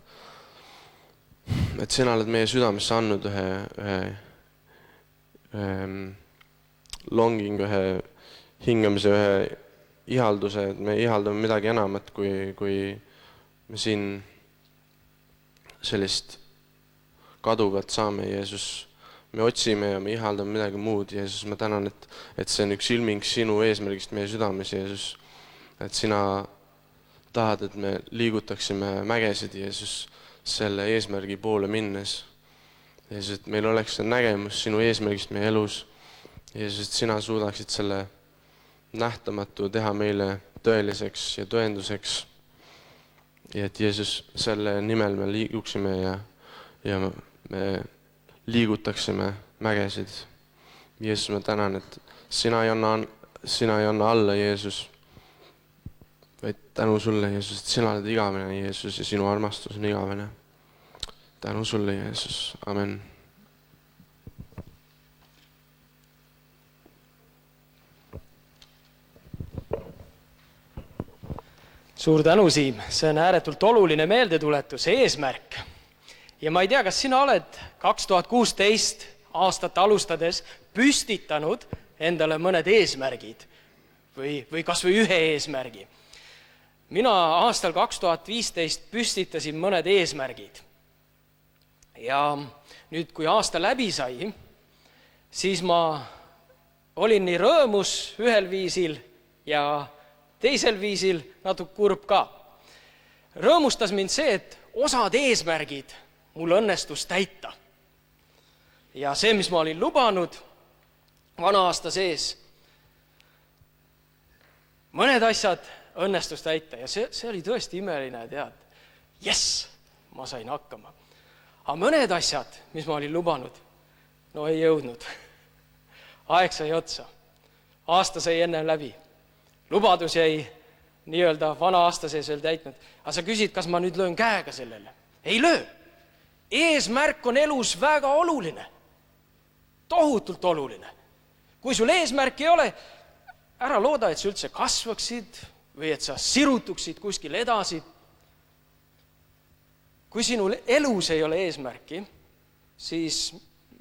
Speaker 3: sina oled meie südamesse andnud ühe longing, ühe hingamise, ühe ihalduse, et me ihaldame midagi enamat, kui me siin sellist kaduvat saame, Jeesus. Me otsime ja me ihaldame midagi muud, Jeesus. Ma tänan, et see on üks ilming sinu eesmärgist meie südames, Jeesus. Et sina tahad, et me liigutaksime mägesid, Jeesus, selle eesmärgi poole minnes. Jeesus, et meil oleks see nägemus sinu eesmärgist meie elus. Jeesus, et sina suudaksid selle nähtamatu teha meile tõeliseks ja tõenduseks. Ja et Jeesus, selle nimel me liiguksime ja me liigutaksime mägesid. Jeesus, ma tänan, et sina ei anna alla, Jeesus, vaid tänu sulle, Jeesus, et sina oled igavene, Jeesus, ja sinu armastus on igavene. Tänu sulle, Jeesus. Amen.
Speaker 1: Suur tänu, Siim. See on ääretult oluline meeldetuletus, eesmärk. Ja ma ei tea, kas sina oled 2016 aastat alustades püstitanud endale mõned eesmärgid või kas või ühe eesmärgi. Mina aastal 2015 püstitasin mõned eesmärgid. Ja nüüd, kui aasta läbi sai, siis ma olin nii rõõmus ühel viisil ja teisel viisil natuke kurb ka. Rõõmustas mind see, et osad eesmärgid mul õnnestus täita. Ja see, mis ma olin lubanud vana aasta sees, mõned asjad õnnestus täita ja see oli tõesti imeline, tead. Jess, ma sain hakkama. Aga mõned asjad, mis ma olin lubanud, no ei jõudnud. Aeg sai otsa. Aasta sai enne läbi. Lubadus jäi nii-öelda vana aasta sees veel täitnud. Aga sa küsid, kas ma nüüd löön käega sellele? Ei löö. Eesmärk on elus väga oluline. Tohutult oluline. Kui sul eesmärk ei ole, ära looda, et sa üldse kasvaksid või et sa sirutuksid kuskil edasi. Kui sinul elus ei ole eesmärki, siis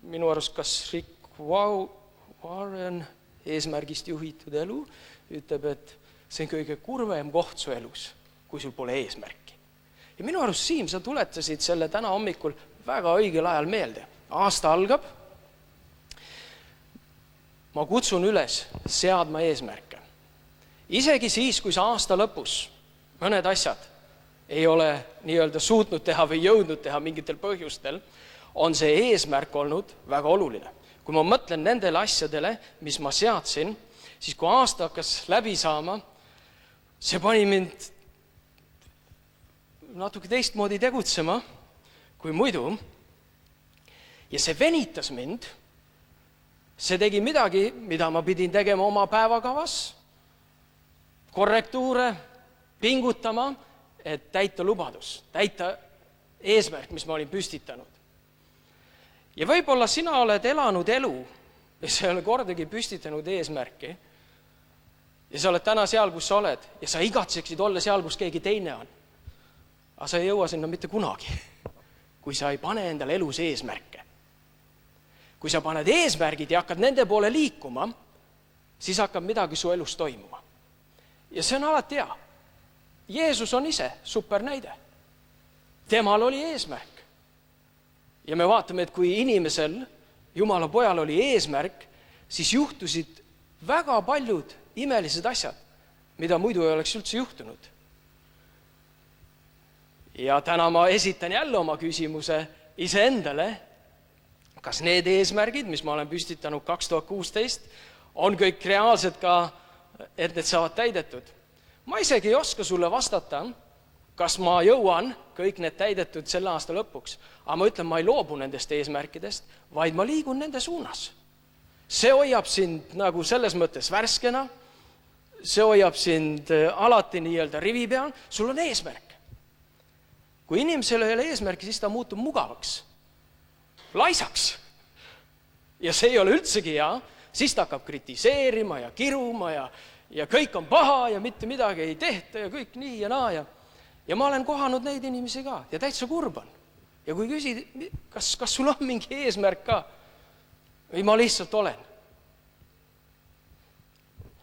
Speaker 1: minu arust kas Rick Warren eesmärgist juhitud elu ütleb, et see on kõige kurvem koht su elus, kui sul pole eesmärki. Ja minu arust, Siim, sa tuletasid selle täna hommikul väga õigel ajal meelde. Aasta algab. Ma kutsun üles seadma eesmärke. Isegi siis, kui sa aasta lõpus mõned asjad ei ole nii-öelda suutnud teha või jõudnud teha mingitel põhjustel, on see eesmärk olnud väga oluline. Kui ma mõtlen nendele asjadele, mis ma seadsin, siis kui aasta hakkas läbi saama, see pani mind natuke teistmoodi tegutsema kui muidu. Ja see venitas mind, see tegi midagi, mida ma pidin tegema oma päevakavas, korrektuure, pingutama, et täita lubadus, täita eesmärk, mis ma olin püstitanud. Ja võib-olla sina oled elanud elu, ja sa ei ole kordagi püstitanud eesmärki, ja sa oled täna seal, kus sa oled, ja sa igatseksid olla seal, kus keegi teine on. Aga sa ei jõua sinna mitte kunagi, kui sa ei pane endale elus eesmärke. Kui sa paned eesmärgid ja hakkad nende poole liikuma, siis hakkab midagi su elus toimuma. Ja see on alati hea. Jeesus on ise supernäide. Temal oli eesmärk. Ja me vaatame, et kui inimesel, Jumala pojal oli eesmärk, siis juhtusid väga paljud imelised asjad, mida muidu ei oleks üldse juhtunud. Ja täna ma esitan jälle oma küsimuse iseendale, kas need eesmärgid, mis ma olen püstitanud 2016, on kõik reaalsed ka, et need saavad täidetud. Ma isegi ei oska sulle vastata, kas ma jõuan kõik need täidetud selle aasta lõpuks. Aga ma ütlen, ma ei loobu nendest eesmärkidest, vaid ma liigun nende suunas. See hoiab sind nagu selles mõttes värskena, see hoiab sind alati nii-öelda rivi peal, sul on eesmärk. Kui inimesel ei ole eesmärki, siis ta muutub mugavaks, laisaks. Ja see ei ole üldsegi hea, siis ta hakkab kritiseerima ja kiruma ja kõik on paha ja mitte midagi ei tehta ja kõik nii ja naa. Ja ma olen kohanud neid inimesi ka ja täitsa kurban. Ja kui küsid, kas sul on mingi eesmärk ka? Või ma lihtsalt olen.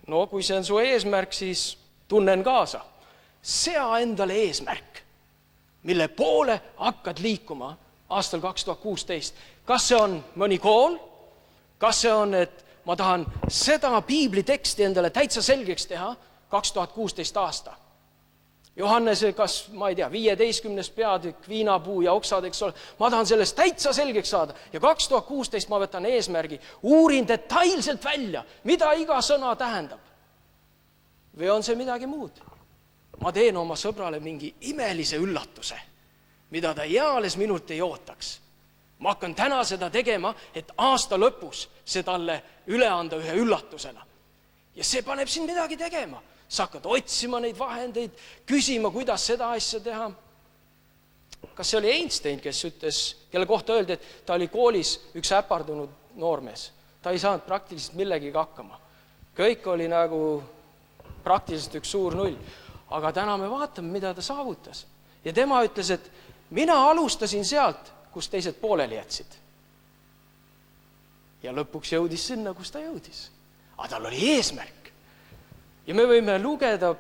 Speaker 1: No kui see on su eesmärk, siis tunnen kaasa. Sea endale eesmärk, mille poole hakkad liikuma aastal 2016. Kas see on mõni kool? Kas see on, et ma tahan seda piibliteksti endale täitsa selgeks teha 2016 aasta? Johannese, kas, ma ei tea, 15. peatükk, viinapuu ja oksad, eks ole. Ma tahan sellest täitsa selgeks saada ja 2016 ma võtan eesmärgi, uurin detailselt välja, mida iga sõna tähendab. Või on see midagi muud? Ma teen oma sõbrale mingi imelise üllatuse, mida ta eales minult ei ootaks. Ma hakkan täna seda tegema, et aasta lõpus see talle üle anda ühe üllatusena. Ja see paneb sind midagi tegema. Sa hakkad otsima neid vahendeid, küsima, kuidas seda asja teha. Kas see oli Einstein, kes ütles, kelle kohta öeldi, et ta oli koolis üks äpardunud noormees. Ta ei saanud praktiliselt millegiga hakkama. Kõik oli nagu praktiliselt üks suur null. Aga täna me vaatame, mida ta saavutas. Ja tema ütles, et mina alustasin sealt, kus teised pooleli jätsid. Ja lõpuks jõudis sinna, kus ta jõudis. Aga tal oli eesmärk. Ja me võime lugeda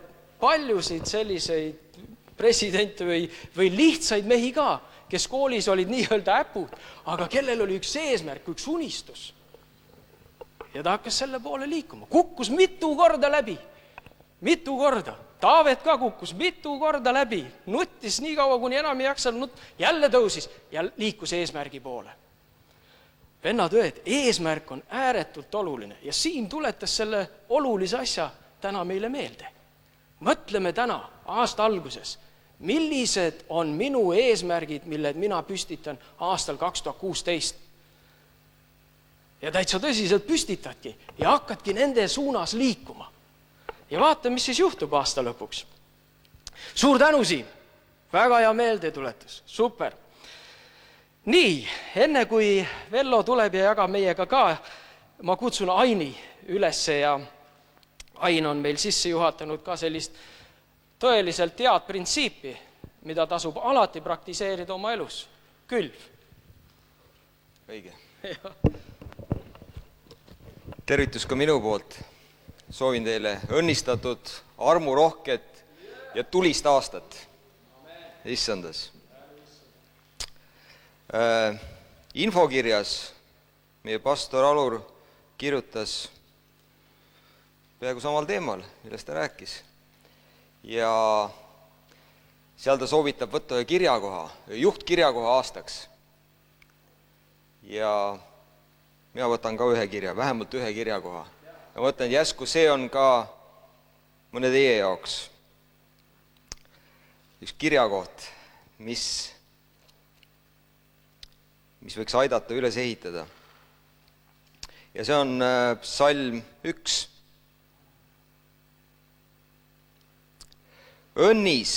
Speaker 1: paljusid selliseid presidente või lihtsaid mehi ka, kes koolis olid nii-öelda äpud, aga kellel oli üks eesmärk, üks unistus. Ja ta hakkas selle poole liikuma. Kukkus mitu korda läbi. Mitu korda. Taavet ka kukkus mitu korda läbi. Nuttis nii kaua, kuni enam ei jaksanud, jälle tõusis ja liikus eesmärgi poole. Vennad õed, eesmärk on ääretult oluline ja siin tuletas selle olulise asja täna meile meelde. Mõtleme täna aasta alguses, millised on minu eesmärgid, mille mina püstitan aastal 2016. Ja täitsa tõsiselt püstitadki ja hakkadki nende suunas liikuma. Ja vaata, mis siis juhtub aasta lõpuks. Suur tänu Siim, väga hea meeldetuletus, super. Nii, enne kui Vello tuleb ja jagab meiega ka, ma kutsun Aini ülesse ja Ain on meil sisse juhatanud ka sellist tõeliselt head printsiipi, mida tasub alati praktiseerida oma elus. Külv.
Speaker 4: Õige. Tervitus ka minu poolt. Soovin teile õnnistatud, armurohket ja tulist aastat. Issandas. Infokirjas meie pastor Alur kirjutas peaaegu samal teemal, millest ta rääkis. Ja seal ta soovitab võtta ühe kirjakoha, juhtkirjakoha aastaks. Ja mina võtan ka ühe kirja, vähemalt ühe kirjakoha. Ja mõtlen, jäsku see on ka mõne teie jaoks üks kirjakoht, mis võiks aidata üles ehitada. Ja see on Psalm 1. Õnnis,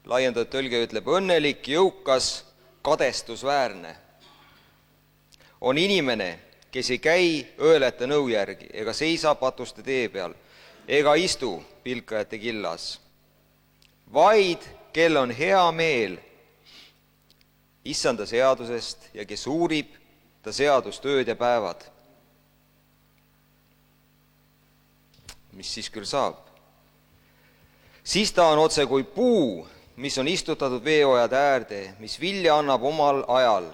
Speaker 4: laiendatud tõlge ütleb, õnnelik, jõukas, kadestusväärne on inimene, kes ei käi õelete nõu järgi, ega seisa patuste tee peal, ega istu pilkajate killas, vaid kel on hea meel issanda seadusest ja kes uurib ta seadust ööd ja päevad. Mis siis küll saab? Siis ta on otse kui puu, mis on istutatud veeojade äärde, mis vilja annab omal ajal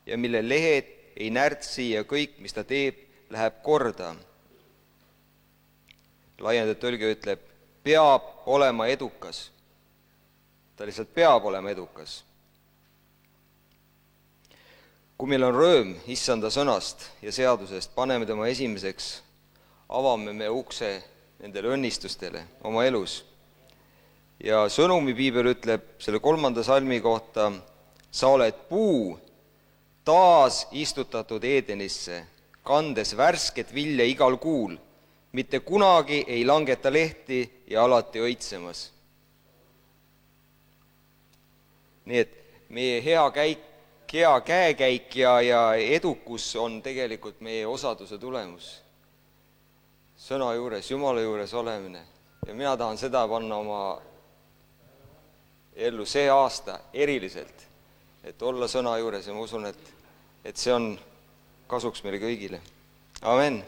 Speaker 4: ja mille lehed ei närtsi ja kõik, mis ta teeb, läheb korda. Laiendatud tõlge ütleb, peab olema edukas. Ta lihtsalt peab olema edukas. Kui meil on rõõm issanda sõnast ja seadusest, paneme tema esimeseks, avame me ukse nendele õnnistustele oma elus. Ja sõnumi piibel ütleb selle 3. salmi kohta, sa oled puu taas istutatud Edenisse, kandes värsket vilja igal kuul, mitte kunagi ei langeta lehti ja alati õitsemas. Nii et meie hea käekäik ja edukus on tegelikult meie osaduse tulemus. Sõna juures, Jumala juures olemine. Ja mina tahan seda panna oma ellu see aasta eriliselt, et olla sõna juures ja ma usun, et see on kasuks meile kõigile. Amen.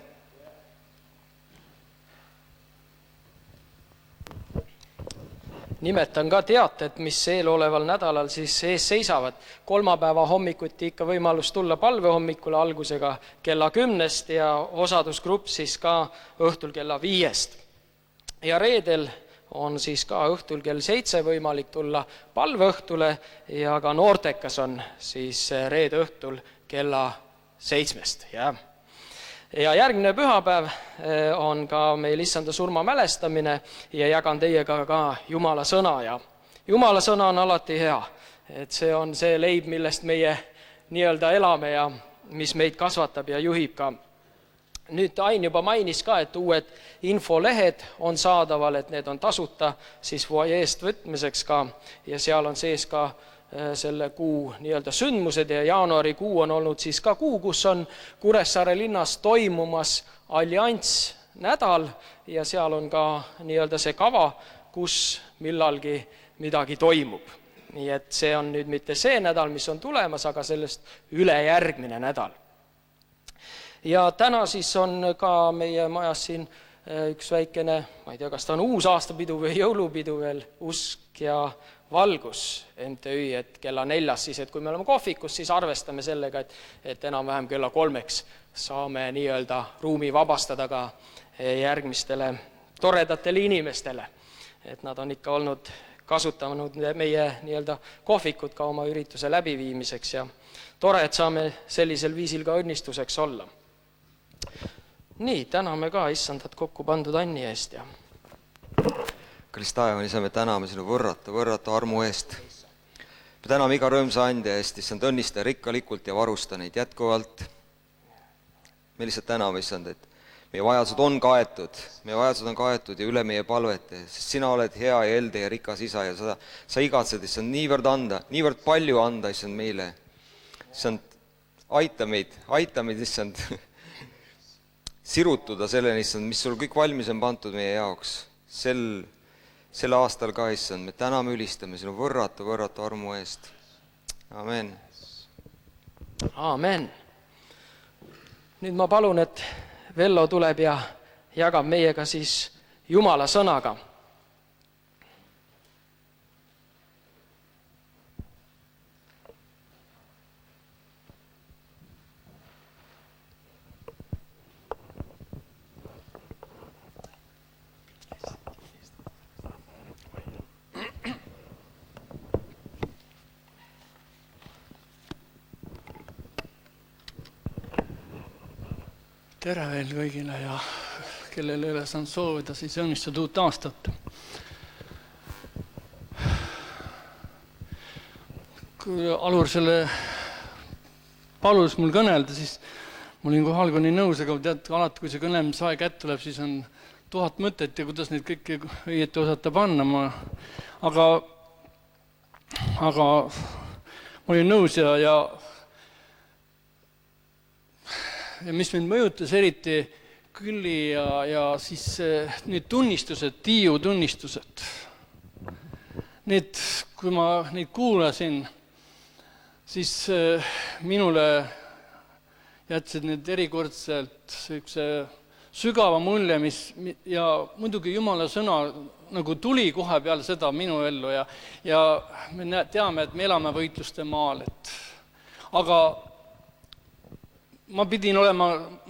Speaker 1: Nimetan ka teated, mis eeloleval nädalal siis ees seisavad. Kolmapäeva hommikuti ikka võimalus tulla palvehommikule algusega kella 10 ja osadusgrupp siis ka õhtul kella 5. Ja reedel on siis ka õhtul kell 7 võimalik tulla palveõhtule ja ka noortekas on siis reede õhtul kella 7. Ja järgmine pühapäev on ka meil issanda surma mälestamine ja jagan teiega ka Jumala sõna. Ja Jumala sõna on alati hea, et see on see leib, millest meie nii-öelda elame ja mis meid kasvatab ja juhib ka. Nüüd Ain juba mainis ka, et uued infolehed on saadaval, et need on tasuta siis foajeest võtmiseks ka ja seal on sees ka selle kuu nii-öelda sündmused ja jaanuarikuu on olnud siis ka kuu, kus on Kuressaare linnas toimumas allianss nädal ja seal on ka nii-öelda see kava, kus millalgi midagi toimub. Nii et see on nüüd mitte see nädal, mis on tulemas, aga sellest ülejärgmine nädal. Ja täna siis on ka meie majas siin üks väikene, ma ei tea, kas ta on uus aastapidu või jõulupidu veel, Usk ja Valgus MTÜ, et kella 4 siis, et kui me oleme kohvikus, siis arvestame sellega, et enam-vähem kella 3 saame nii-öelda ruumi vabastada ka järgmistele toredatele inimestele. Et nad on ikka olnud kasutanud meie nii-öelda kohvikut ka oma ürituse läbiviimiseks ja tore, et saame sellisel viisil ka õnnistuseks olla. Nii, täname ka issandat kokku pandud Anni eest ja
Speaker 4: kallis taevan, isa, me täname sinu võrratu armu eest. Me täname iga rõõmsa andja eest, issand, õnnista rikkalikult ja varusta neid jätkuvalt. Me lihtsalt täname, issand, et meie vajadused on kaetud ja üle meie palvete, sest sina oled hea ja elde ja rikas isa ja sa igatsed, issand, niivõrd palju anda, issand, meile. Issand, aita meid, issand, sirutuda selleni, issand, mis sul kõik valmis on pandud meie jaoks. Sel aastal ka, issand, me täname ülistame sinu võrratu armu eest. Amen.
Speaker 1: Aamen. Nüüd ma palun, et Vello tuleb ja jagab meiega siis Jumala sõnaga.
Speaker 5: Tere veel kõigile ja kellel ei ole saanud soovida, siis õnnistada uut aastat. Kui Alur selle palus mul kõnelda, siis ma olin kohe algul nii nõus, aga tead, alati kui see kõnelemisaeg kätt tuleb, siis on 1000 mõtet ja kuidas neid kõiki õieti osata panna. Aga ma olin nõus ja mis mind mõjutas eriti Külli ja siis need tunnistused, Tiiu tunnistused. Need, kui ma neid kuulasin, siis minule jätsid need erikordselt sügava mulje, ja muidugi Jumala sõna nagu tuli kohe peale seda minu ellu ja me teame, et me elame võitluste maal. Aga ma pidin olema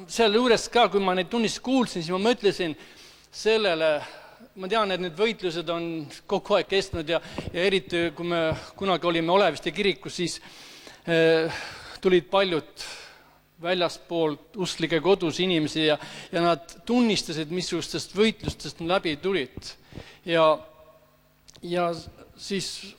Speaker 5: seal juures ka, kui ma neid tunnistusi kuulsin, siis ma mõtlesin sellele, ma tean, et need võitlused on kogu aeg kestnud ja eriti kui me kunagi olime Oleviste kirikus, siis tulid paljud väljaspoolt usklike kodus inimesi ja nad tunnistasid, missugustest võitlustest läbi tulid. Ja siis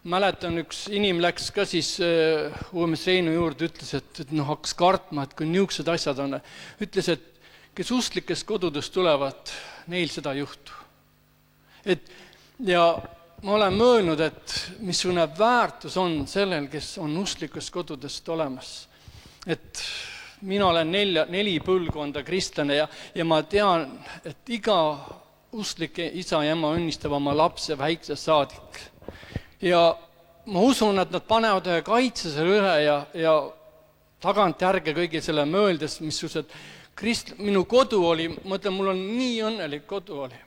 Speaker 5: mäletan, üks inim läks ka siis Uuemees Reinu juurde, ütles, et hakkas kartma, et kui niisugused asjad on. Ütles, et kes usklikest kodudest tulevad, neil seda juhtu. Ja ma olen mõelnud, et missugune väärtus on sellel, kes on usklikest kodudest olemas. Et mina olen 4 põlvkonda kristlane ja ma tean, et iga usklike isa ja ema õnnistab oma lapse väikse saadik. Ja ma usun, et nad panevad ühe kaitse selle üle ja tagantjärge kõigi selle mõeldes, missugused minu kodu oli, ma ütlen, mul on nii õnnelik kodu oli.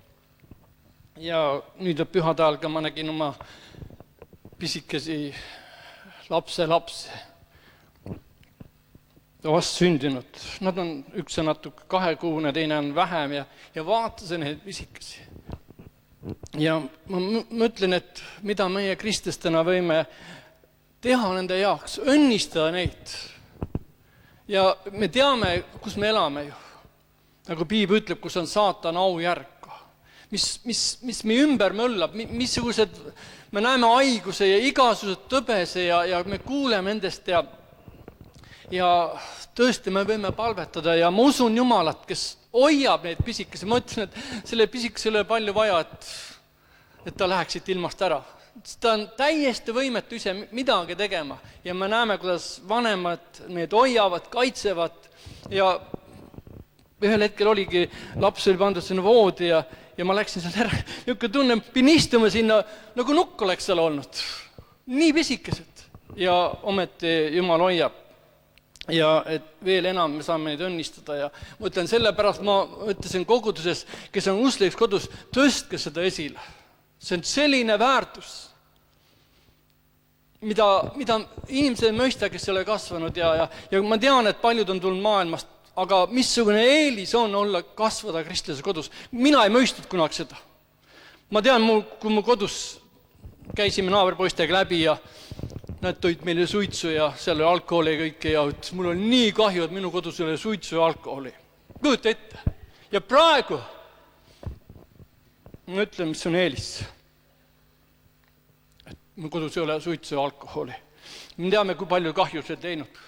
Speaker 5: Ja nüüd pühade ajal ka ma nägin oma pisikesi lapse vast sündinud. Nad on, üks on natuke 2-kuune, teine on vähem ja vaatasin neid pisikesi. Ja ma mõtlen, et mida meie kristlastena võime teha nende jaoks, õnnistada neid. Ja me teame, kus me elame ju. Nagu Piibel ütleb, kus on saatan aujärg. Mis me ümber möllab, missugused, me näeme haiguse ja igasugused tõbese ja me kuuleme endast ja tõesti me võime palvetada ja ma usun Jumalat, kes hoiab neid pisikesi. Ma ütlen, et selle pisikese ei ole palju vaja, et ta läheks siit ilmast ära. Ta on täiesti võimetu ise midagi tegema ja me näeme, kuidas vanemad need hoiavad, kaitsevad ja ühel hetkel oligi, laps oli pandud sinna voodi ja ma läksin seal ära. Niisugune tunne, pidin istuma sinna, nagu nukk oleks seal olnud. Nii pisikesed ja ometi Jumal hoiab. Ja et veel enam me saame neid õnnistada ja ma ütlen, sellepärast ma ütlesin koguduses, kes on usklikus kodus, tõstke seda esile. See on selline väärtus, mida inimesed ei mõista, kes ei ole kasvanud ja ma tean, et paljud on tulnud maailmast, aga missugune eelis on olla kasvada kristlises kodus. Mina ei mõistnud kunagi seda. Ma tean, kui mu kodus käisime naaberpoistega läbi ja nad tõid meile suitsu ja seal oli alkoholi ja kõike ja ütles, mul on nii kahju, et minu kodus ei ole suitsu ja alkoholi. Kujuta ette. Ja praegu ma ütlen, mis on eelis. Et mu kodus ei ole suitsu ja alkoholi. Me teame, kui palju kahju see teinud.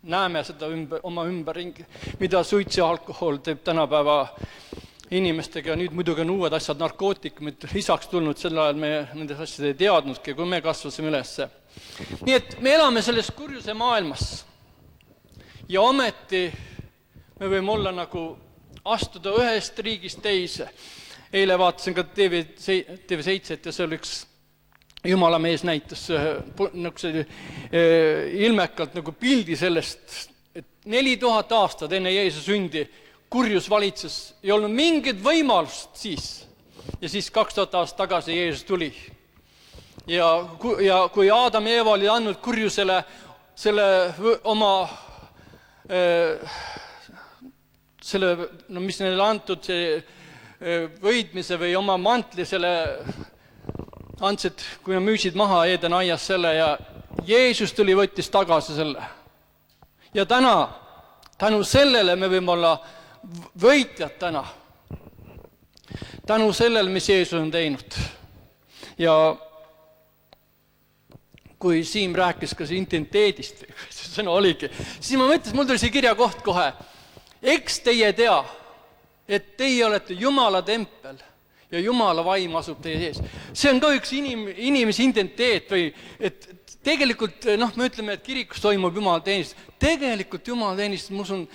Speaker 5: Näeme seda oma ümberringi, mida suits ja alkohol teeb tänapäeva inimestega. Nüüd muidugi on uued asjad, narkootikumid lisaks tulnud, sel ajal me nendes asjad ei teadnudki, kui me kasvasime ülesse. Nii et me elame selles kurjuse maailmas ja ometi me võime olla nagu astuda ühest riigist teise. Eile vaatasin ka TV7 ja seal üks jumala mees näitas ilmekalt nagu pildi sellest, et 4000 aastat enne Jeesuse sündi kurjus valitses, ei olnud mingit võimalust siis. Ja siis 2000 aastat tagasi Jeesus tuli. Ja kui Aadam ja Eeva oli andnud kurjusele selle oma, mis neile antud, see võidmise või oma mantli selle andsid, kui nad müüsid maha Eeden aias selle ja Jeesus tuli, võttis tagasi selle. Ja tänu sellele me võime olla võitjad täna. Tänu sellele, mis Jeesus on teinud. Ja kui Siim rääkis ka see identiteedist, see sõna oligi, siis ma mõtlesin, mul tuli see kirjakoht kohe. Eks teie tea, et teie olete Jumala tempel ja Jumala vaim asub teie sees. See on ka üks inimese identiteet või et tegelikult, me ütleme, et kirikus toimub Jumala teenistus. Tegelikult Jumala teenistus, ma usun,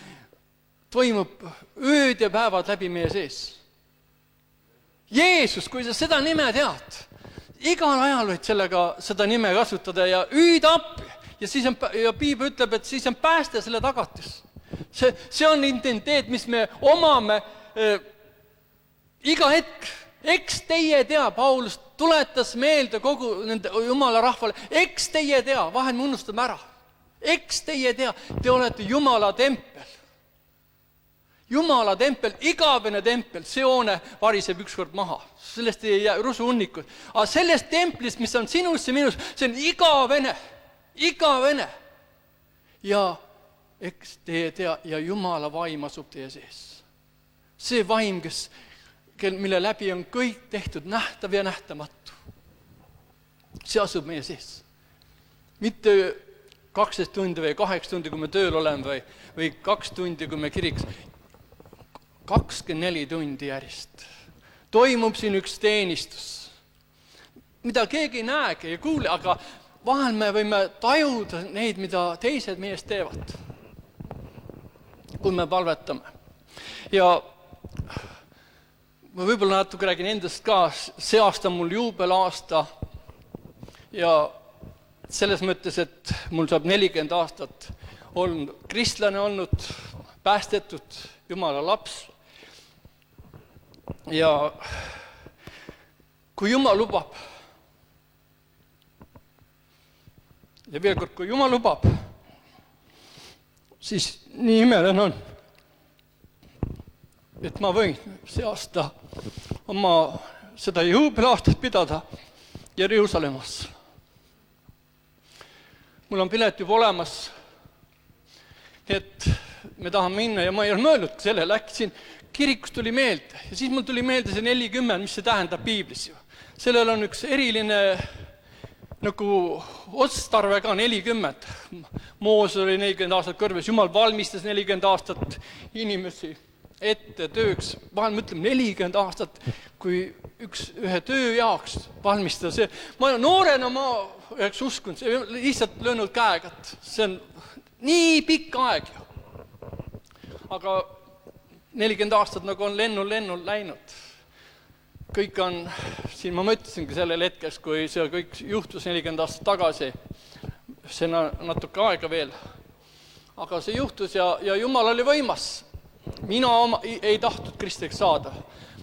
Speaker 5: toimub ööd ja päevad läbi meie sees. Jeesus, kui sa seda nime tead, igal ajal võid seda nime kasutada ja hüüda appi. Ja Piibel ütleb, et siis on pääste selle tagatis. See on identiteet, mis me omame iga hetk. Eks teie tea, Paulus tuletas meelde kogu nende Jumala rahvale, eks teie tea, vahel me unustame ära. Eks teie tea, te olete Jumala tempel. Jumala tempel, igavene tempel, see hoone variseb ükskord maha. Sellest ei jää rusuunnikud. Aga sellest templist, mis on sinus ja minus, see on igavene. Ja eks teie tea, ja Jumala vaim asub teie sees. See vaim, mille läbi on kõik tehtud nähtav ja nähtamatu. See asub meie sees. Mitte 12 tundi või 8 tundi, kui me tööl oleme või 2 tundi, kui me kiriks. 24 tundi järjest. Toimub siin üks teenistus, mida keegi ei näegi ja kuule, aga vahel me võime tajuda neid, mida teised meest teevad, kui me palvetame. Ja ma võib-olla natuke räägin endast ka, see aasta on mul juubelaasta ja selles mõttes, et mul saab 40 aastat olnud kristlane olnud, päästetud, Jumala laps. Ja kui Jumal lubab, ja veel kord, kui Jumal lubab, siis nii imelen on, et ma võin see aasta oma seda juubelaastat pidada Jeruusalemmas. Mul on pilet juba olemas, et me tahame minna ja ma ei ole mõelnud sellele, äkki kirikus tuli meelde ja siis mul tuli meelde see 40, mis see tähendab Piiblis ju. Sellel on üks eriline nagu otstarve ka 40. Mooses oli 40 aastat kõrves, Jumal valmistas 40 aastat inimesi ette tööks. Vahel mõtleme 40 aastat, kui ühe töö jaoks valmistada. Ma noorena ma oleks uskunud, see lihtsalt löönud käega, see on nii pikk aeg ju. Aga 40 aastat nagu on lennul läinud. Kõik on, siin ma mõtlesingi sellel hetkes, kui see kõik juhtus 40 aastat tagasi, see natuke aega veel. Aga see juhtus ja Jumal oli võimas. Mina ei tahtnud kristlaseks saada.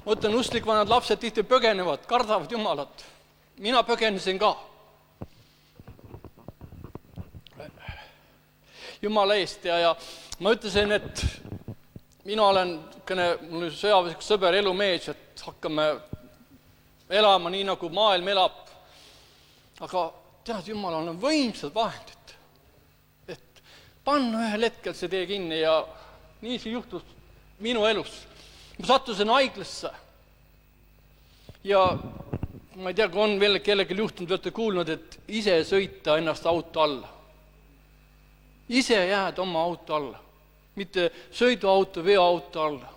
Speaker 5: Ma ütlen, usklik vanad lapsed tihti põgenevad, kardavad Jumalat. Mina põgenesin ka. Jumala eest ja ma ütlesin, et mina olen mul sõjaväeliseks sõber elumees, et hakkame elama nii, nagu maailm elab. Aga tead, Jumalal on võimsad vahendid, et panna ühel hetkel see tee kinni ja nii see juhtus minu elus. Ma sattusin haiglasse ja ma ei tea, kui on veel kellelgi juhtunud, olete kuulnud, et ise sõita ennast auto alla. Ise jääd oma auto alla, mitte sõiduauto, veoauto alla.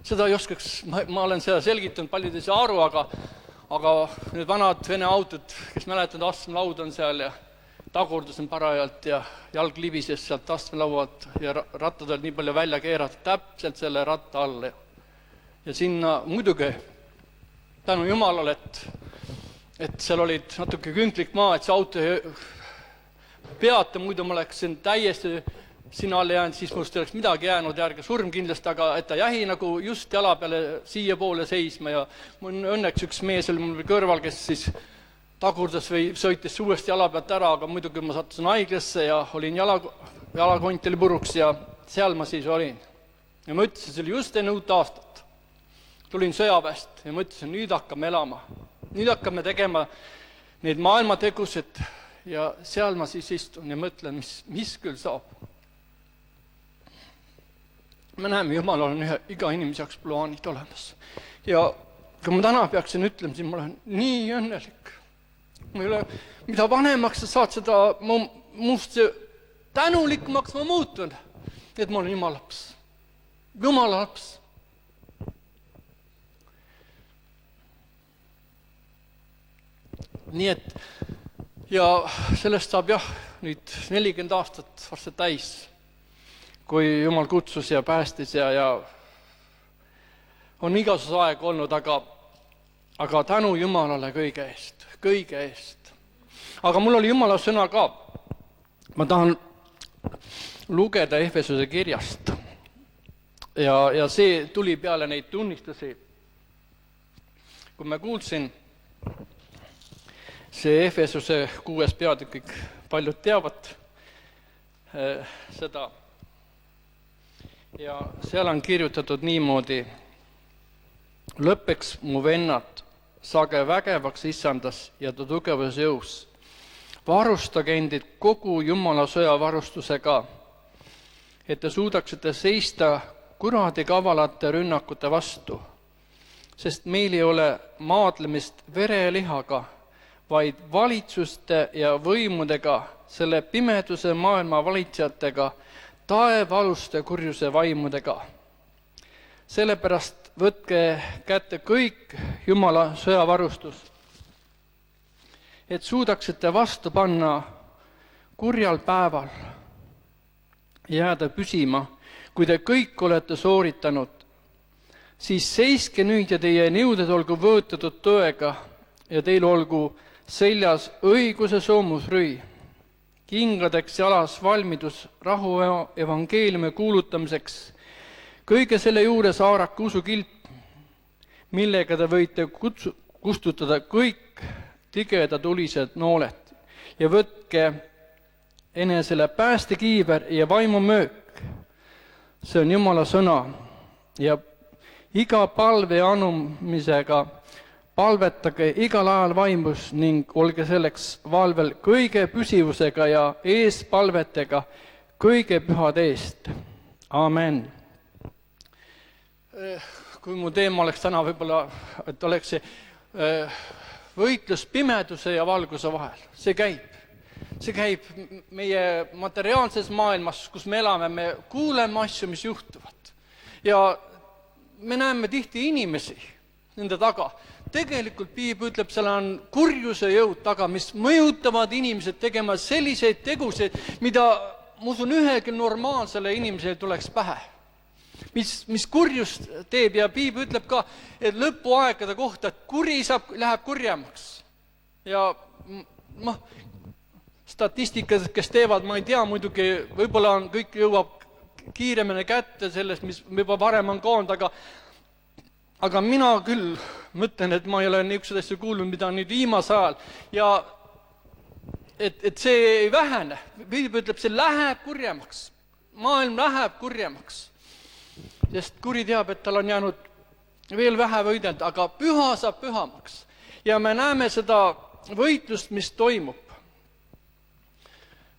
Speaker 5: Seda ei oskaks, ma olen seda selgitanud, paljud ei saa aru, aga need vanad Vene autod, kes mäletavad, astmelaud on seal ja tagurdasin parajalt ja jalg libises sealt astmelaualt ja rattad olid nii palju välja keeratud täpselt selle ratta all. Ja sinna muidugi tänu Jumalale, et seal olid natuke künklik maa, et see auto peata, muidu ma oleksin täiesti sinna alla jäänud, siis must ei oleks midagi jäänud järgi, surm kindlasti, aga et ta jäi nagu just jala peale siia poole seisma ja õnneks üks mees oli mul kõrval, kes siis tagurdas või sõitis uuesti jala pealt ära, aga muidugi ma sattusin haiglasse ja olin jalakont oli puruks ja seal ma siis olin. Ja ma ütlesin, see oli just enne uut aastat. Tulin sõjaväest ja ma ütlesin, nüüd hakkame elama. Nüüd hakkame tegema neid maailmategusid ja seal ma siis istun ja mõtlen, mis küll saab. Me näeme, Jumal on iga inimese jaoks plaanid olemas. Ja kui ma täna peaksin ütlema, siis ma olen nii õnnelik. Mida vanemaks sa saad, seda must tänulikumaks ma muutun, et ma olen Jumala laps. Jumala laps. Nii et, ja sellest saab jah, nüüd 40 aastat varsti täis, kui Jumal kutsus ja päästis ja on igasuguse aeg olnud, aga tänu Jumalale kõige eest. Aga mul oli Jumala sõna ka. Ma tahan lugeda Efesuse kirjast ja see tuli peale neid tunnistusi. Kui ma kuulsin, see Efesuse 6. peatükk, kõik paljud teavad seda. Ja seal on kirjutatud niimoodi, lõppeks mu vennad, saage vägevaks issandas ja ta tugevas jõus. Varustage endid kogu Jumala sõjavarustusega, et te suudaksite seista kuradi kavalate rünnakute vastu, sest meil ei ole maadlemist vere ja lihaga, vaid valitsuste ja võimudega, selle pimeduse maailma valitsejatega, taevaluste kurjuse vaimudega. Sellepärast võtke kätte kõik Jumala sõjavarustus, et suudaksite vastu panna kurjal päeval jääda püsima, kui te kõik olete sooritanud, siis seiske nüüd ja teie nõuded olgu võõtatud tõega ja teil olgu seljas õiguse soomusrõi, kingadeks jalas valmidus rahu evangeeliumi kuulutamiseks, kõige selle juures haarake usukilp, millega te võite kustutada kõik tigedatulised nooled ja võtke enesele päästekiiver ja vaimumöök. See on Jumala sõna ja iga palve anumisega palvetage igal ajal vaimus ning olge selleks valvel kõige püsivusega ja eespalvetega kõige pühade eest. Amen. Kui mu teema oleks täna võib-olla, et oleks see võitlus pimeduse ja valguse vahel. See käib meie materiaalses maailmas, kus me elame, me kuuleme asju, mis juhtuvad. Ja me näeme tihti inimesi nende taga. Tegelikult Piibel ütleb, seal on kurjuse jõud taga, mis mõjutavad inimesed tegema selliseid tegusid, mida ma usun ühegi normaalsele inimesele tuleks pähe. Mis kurjust teeb ja Piibel ütleb ka, et lõpuaegade kohta, et kuri läheb kurjemaks. Ja statistikas, kes teevad, ma ei tea, muidugi võib-olla kõik jõuab kiiremini kätte sellest, mis juba varem on koond, aga mina küll mõtlen, et ma ei ole niisugused asju kuulnud, mida nüüd viimase ajal ja et see ei vähene. Piibel ütleb, see läheb kurjemaks. Maailm läheb kurjemaks. Sest kuri teab, et tal on jäänud veel vähe võidelda, aga püha saab pühamaks. Ja me näeme seda võitlust, mis toimub.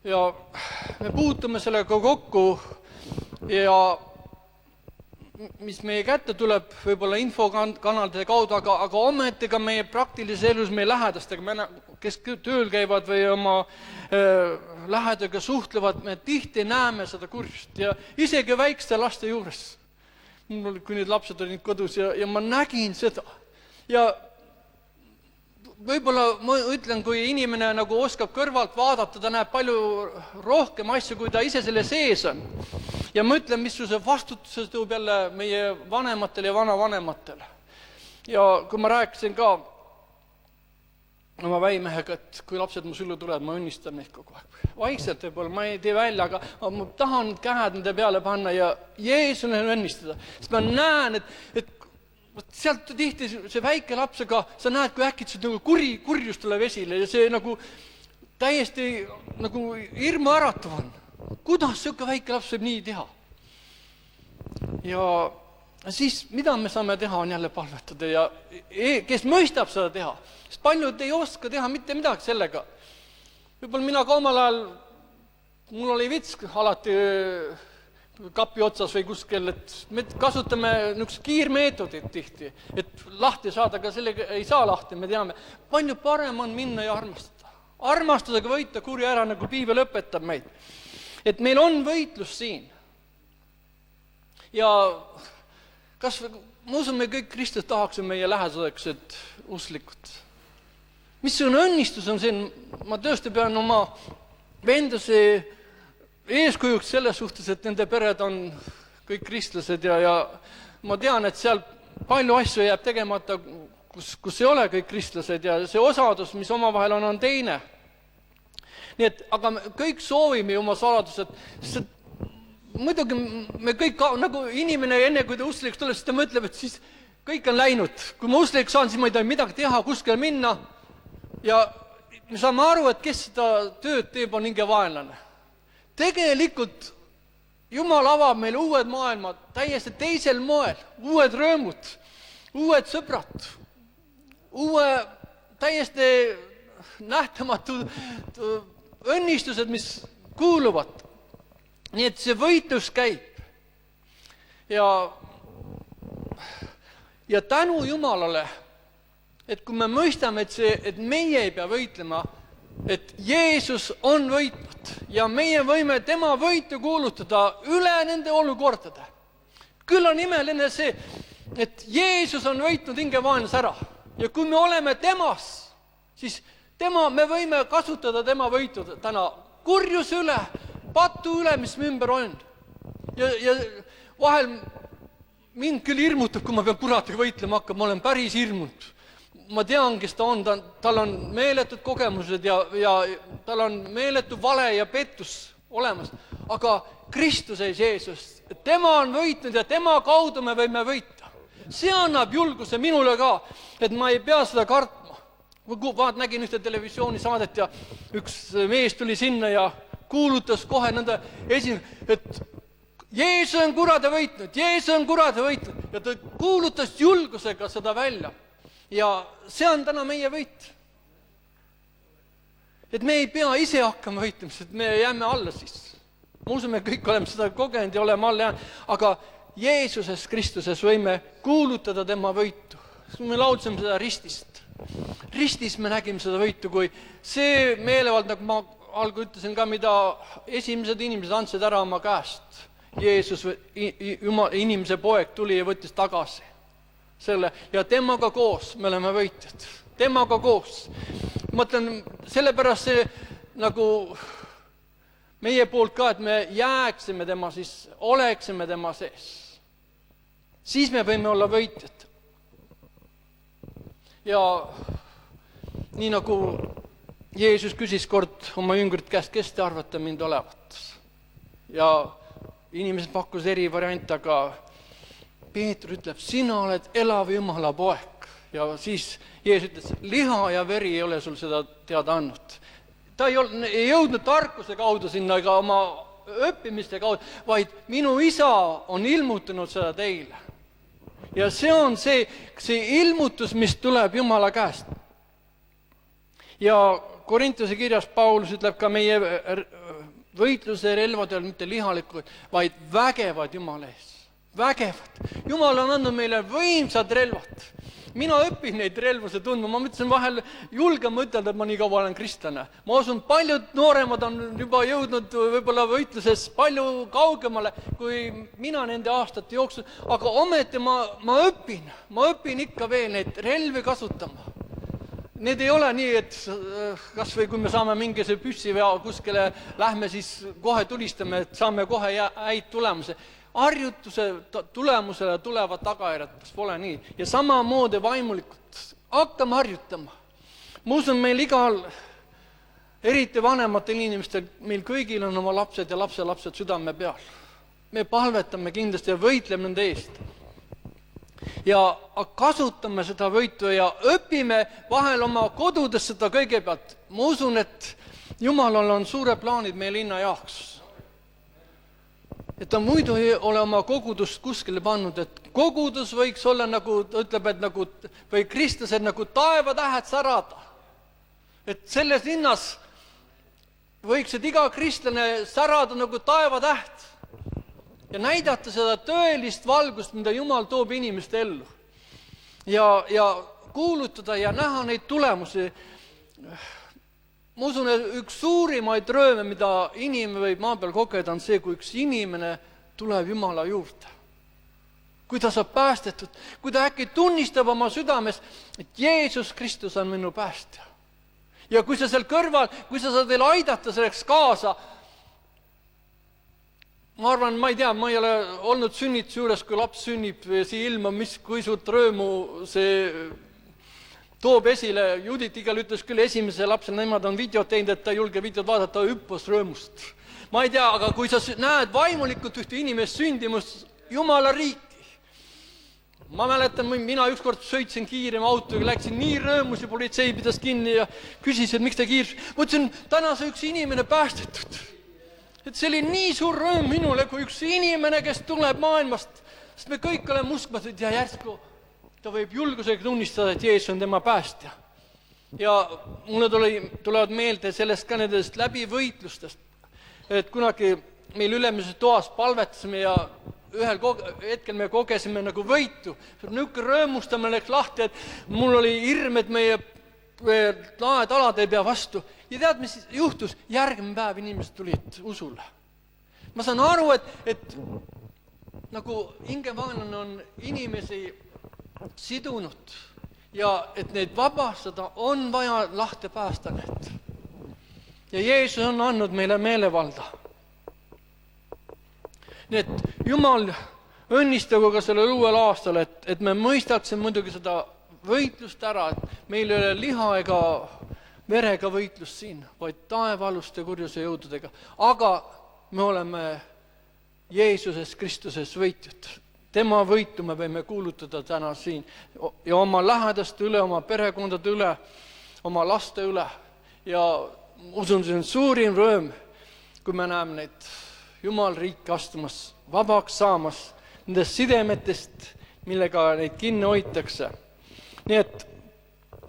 Speaker 5: Ja me puutume sellega kokku ja mis meie kätte tuleb võib-olla infokanalide kaudu, aga ometega meie praktilises elus meie lähedastega, kes tööl käivad või oma lähedega suhtlevad, me tihti näeme seda kurjust ja isegi väikeste laste juures. Kui need lapsed olid kodus ja ma nägin seda ja võib-olla ma ütlen, kui inimene nagu oskab kõrvalt vaadata, ta näeb palju rohkem asju, kui ta ise selle sees on. Ja ma ütlen, missuguse vastutuse tõub jälle meie vanematel ja vanavanematele. Ja kui ma rääkisin ka oma väimehega, et kui lapsed mu süllu tulevad, ma õnnistan neid kogu aeg. Vaikselt võib-olla, ma ei tee välja, aga ma tahan käed nende peale panna ja Jeesule õnnistada. Sest ma näen, et sealt tihti see väike lapsega, sa näed, kui äkitselt nagu kurjus tuleb esile ja see nagu täiesti nagu hirmu äratav on. Kuidas selline väike laps võib nii teha? Ja siis, mida me saame teha, on jälle palvetada ja kes mõistab seda teha, sest paljud ei oska teha mitte midagi sellega. Võib-olla mina ka omal ajal, mul oli vits alati kapi otsas või kuskil, et me kasutame niisugust kiirmeetodit tihti, et lahti saada, aga sellega ei saa lahti, me teame. Palju parem on minna ja armastada. Armastusega võita kurja ära, nagu piibel õpetab meid. Et meil on võitlus siin. Ja kas ma usun, me kõik Kristus tahaksime meie lähedaseks, et usklikud. Missugune õnnistus on siin, ma tõesti pean oma venduse eeskujuks selles suhtes, et nende pered on kõik kristlased ja ma tean, et seal palju asju jääb tegemata, kus ei ole kõik kristlased ja see osadus, mis omavahel on teine. Nii et, aga me kõik soovime oma saladused, sest muidugi me kõik, nagu inimene enne, kui ta usklikuks tuleb, siis ta mõtleb, et siis kõik on läinud. Kui ma usklikuks saan, siis ma ei tohi midagi teha, kuskile minna ja me saame aru, et kes seda tööd teeb, on hinge vaenlane. Tegelikult Jumal avab meile uued maailmad täiesti teisel moel, uued rõõmud, uued sõbrad, uue täiesti nähtamatu õnnistused, mis kuuluvad. Nii et see võitlus käib. Ja tänu Jumalale, et kui me mõistame, et meie ei pea võitlema, et Jeesus on võitnud ja meie võime tema võitu kuulutada üle nende olukordade. Küll on imeline see, et Jeesus on võitnud hingevaenlase ära ja kui me oleme temas, siis me võime kasutada tema võitu täna kurjuse üle, patu üle, mis me ümber on. Ja vahel mind küll hirmutab, kui ma pean kuratiga võitlema hakkama, ma olen päris hirmunud. Ma tean, kes ta on, tal on meeletud kogemused ja tal on meeletu vale ja pettus olemas. Aga Kristus ees Jeesus, tema on võitnud ja tema kaudu me võime võita. See annab julguse minule ka, et ma ei pea seda kartma. Nägin ühte televisioonisaadet ja üks mees tuli sinna ja kuulutas kohe nõnda et Jeesus on kurade võitnud, Jeesus on kurade võitnud ja ta kuulutas julgusega seda välja. Ja see on täna meie võit. Et me ei pea ise hakkama võitlema, et me jääme alla siis. Ma usun, me kõik oleme seda kogenud ja oleme alla jäänud, aga Jeesuses Kristuses võime kuulutada tema võitu. Me laudsime seda ristist. Ristis me nägime seda võitu, kui see meelevald, nagu ma algu ütlesin ka, mida esimesed inimesed andsid ära oma käest. Jeesus, inimese poeg tuli ja võttis tagasi selle ja temaga koos me oleme võitjad. Temaga koos. Mõtlen, sellepärast see nagu meie poolt ka, et me jääksime tema siis, oleksime tema sees. Siis me võime olla võitjad. Ja nii nagu Jeesus küsis kord oma jüngrit käest, kes te arvate mind olevat? Ja inimesed pakkus eri variante, aga Peeter ütleb, sina oled elav Jumala poeg. Ja siis Jeesus ütles, liha ja veri ei ole sul seda teada andnud. Ta ei jõudnud tarkuse kaudu sinna ega oma õppimiste kaudu, vaid minu isa on ilmutanud seda teile. Ja see on see ilmutus, mis tuleb Jumala käest. Ja Korintuse kirjas Paulus ütleb ka meie võitluse relvad ei ole mitte lihalikud, vaid vägevad Jumala ees. Vägevad. Jumal on andnud meile võimsad relvad. Mina õpin neid relvuse tundma. Ma mõtlesin vahel julgema ütelda, et ma nii kaua olen kristlane. Ma usun, paljud nooremad on juba jõudnud võib-olla võitluses palju kaugemale, kui mina nende aastate jooksul. Aga ometi ma õpin ikka veel neid relvi kasutama. need ei ole nii, et kas või kui me saame mingisuguse püssi või kuskile lähme, siis kohe tulistame, et saame kohe häid tulemuse. Harjutuse tulemusele tulevad tagajärjed, kas pole nii? Ja samamoodi vaimulikult hakkame harjutama. Ma usun, meil igal, eriti vanematel inimestel, meil kõigil on oma lapsed ja lapselapsed südame peal. Me palvetame kindlasti ja võitleme nende eest. Ja kasutame seda võitu ja õpime vahel oma kodudes seda kõigepealt. Ma usun, et Jumalal on suure plaanid meie linna jaoks. Et ta muidu ei ole oma kogudust kuskile pannud, et kogudus võiks olla nagu, ütleb, et nagu, või kristlased nagu taevatähed särada. Et selles linnas võiksid iga kristlane särada nagu taevatäht ja näidata seda tõelist valgust, mida Jumal toob inimeste ellu. Ja kuulutada ja näha neid tulemusi. Ma usun, et üks suurimaid rööme, mida inimene võib maa peal kogeda, on see, kui üks inimene tuleb Jumala juurde. Kui ta saab päästetud, kui ta äkki tunnistab oma südames, et Jeesus Kristus on minu päästja. Ja kui sa seal kõrval, kui sa saad veel aidata selleks kaasa, ma arvan, ma ei tea, ma ei ole olnud sünnituse juures, kui laps sünnib siia ilma, kui suurt röömu see toob esile. Judit igal ütles küll esimese lapsel, nemad on videot teinud, et ta ei julge videot vaadata, hüppas röömust. Ma ei tea, aga kui sa näed vaimulikult ühte inimest sündimust, Jumala riiki. Ma mäletan, mina ükskord sõitsin kiirema autoga, läksin nii röömus ja politsei pidas kinni ja küsis, et miks ta kiirus. Mõtlesin, täna see üks inimene päästetud. Et see oli nii suur rööm minule, kui üks inimene, kes tuleb maailmast, sest me kõik oleme uskmatud ja järsku ta võib julgusega tunnistada, et Jeesus on tema päästja. Ja mulle tulevad meelde sellest ka nendest läbivõitlustest, et kunagi meil ülemises toas palvetasime ja ühel hetkel me kogesime nagu võitu. Niuke röömustamine läks lahti, et mul oli hirm, et meie laetalad ei pea vastu. Ja tead, mis juhtus? Järgmine päev inimesed tulid usule. Ma saan aru, et nagu hingevaanan on inimesi sidunud ja et neid vabastada on vaja lahti päästa need. Ja Jeesus on andnud meile meelevalda. Nii et Jumal õnnistagu ka sellel uuel aastal, et me mõistaksime muidugi seda võitlust ära, et meil ei ole liha ega verega võitlust siin, vaid taevaluste kurjuse jõududega. Aga me oleme Jeesuses Kristuses võitjad. Tema võitu me võime kuulutada täna siin ja oma lähedaste üle, oma perekondade üle, oma laste üle. Ja usun, see on suurim rööm, kui me näeme neid Jumal riiki astumas, vabaks saamas nendest sidemetest, millega neid kinni hoitakse. Nii et,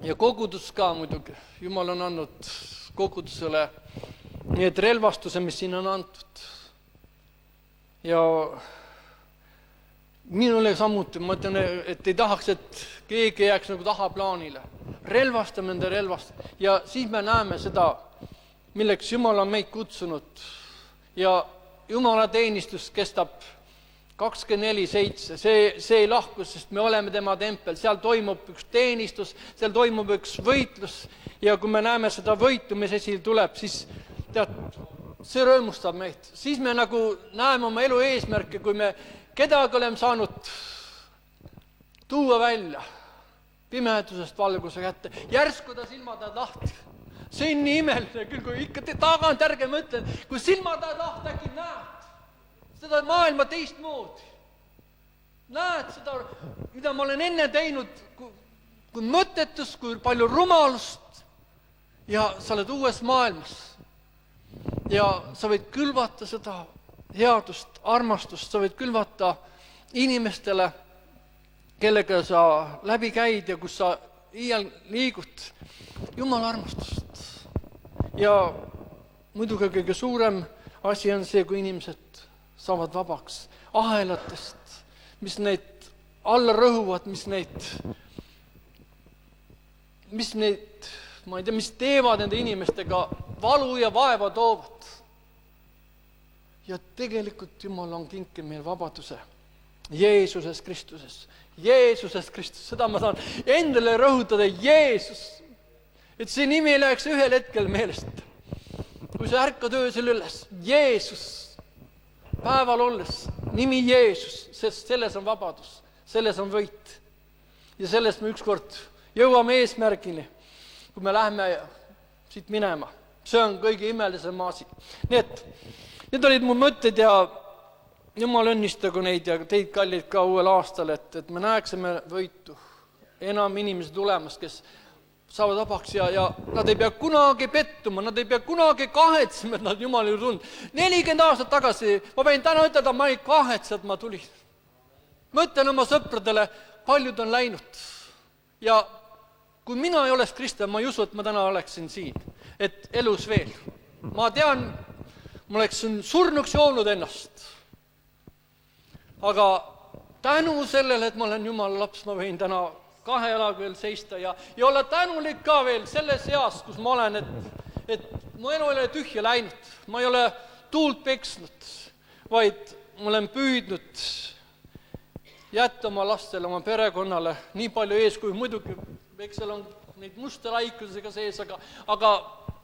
Speaker 5: ja kogudus ka muidugi, Jumal on andnud kogudusele need relvastuse, mis siin on antud. Ja minule samuti, ma ütlen, et ei tahaks, et keegi jääks nagu tahaplaanile. Relvastame nende relvast ja siis me näeme seda, milleks Jumal on meid kutsunud. Ja Jumala teenistus kestab 24/7, see ei lahku, sest me oleme tema tempel, seal toimub üks teenistus, seal toimub üks võitlus ja kui me näeme seda võitu, mis esile tuleb, siis tead, see rõõmustab meid. Siis me nagu näeme oma elu eesmärke, kui me kedagi oleme saanud tuua välja pimedusest valguse kätte, järsku ta silmad lahti. See on nii imeline küll, kui ikka tagant ärge mõtlen, kui silmad lahti äkki näed seda maailma teistmoodi. Näed seda, mida ma olen enne teinud, kui mõttetus, kui palju rumalust ja sa oled uues maailmas. Ja sa võid külvata seda headust, armastust, sa võid külvata inimestele, kellega sa läbi käid ja kus sa iial liigud, Jumala armastust. Ja muidugi kõige suurem asi on see, kui inimesed saavad vabaks ahelatest, mis neid alla rõhuvad, mis neid, ma ei tea, mis teevad nende inimestega valu ja vaeva toovad. Ja tegelikult Jumal on kinkinud meil vabaduse Jeesuses Kristuses. Jeesuses Kristus, seda ma saan endale rõhutada, Jeesus. et see nimi ei läheks ühel hetkel meelest. Kui sa ärkad öösel üles, Jeesus, päeval olles, nimi Jeesus, sest selles on vabadus, selles on võit. Ja sellest me ükskord jõuame eesmärgini, kui me läheme siit minema. See on kõige imelisem asi. Nii et need olid mu mõtted ja Jumal õnnistagu neid ja teid kallid ka uuel aastal, et me näeksime võitu. Enam inimesi tulemas, kes saavad vabaks ja nad ei pea kunagi pettuma, nad ei pea kunagi kahetsema, et nad Jumali juurde tulnud. 40 aastat tagasi, ma võin täna ütelda, ma ei kahetse, et ma tulin. Ma ütlen oma sõpradele, paljud on läinud. Ja kui mina ei oleks kristlane, ma ei usu, et ma täna oleksin siin. Et elus veel. Ma tean, ma oleksin surnuks joonud ennast. Aga tänu sellele, et ma olen Jumala laps, ma võin täna 2 jalaga veel seista ja olla tänulik ka veel selles eas, kus ma olen, et mu elu ei ole tühja läinud. Ma ei ole tuult peksnud, vaid ma olen püüdnud jätta oma lastele, oma perekonnale nii palju eeskuju. Muidugi, eks seal on neid musta laikusega sees, aga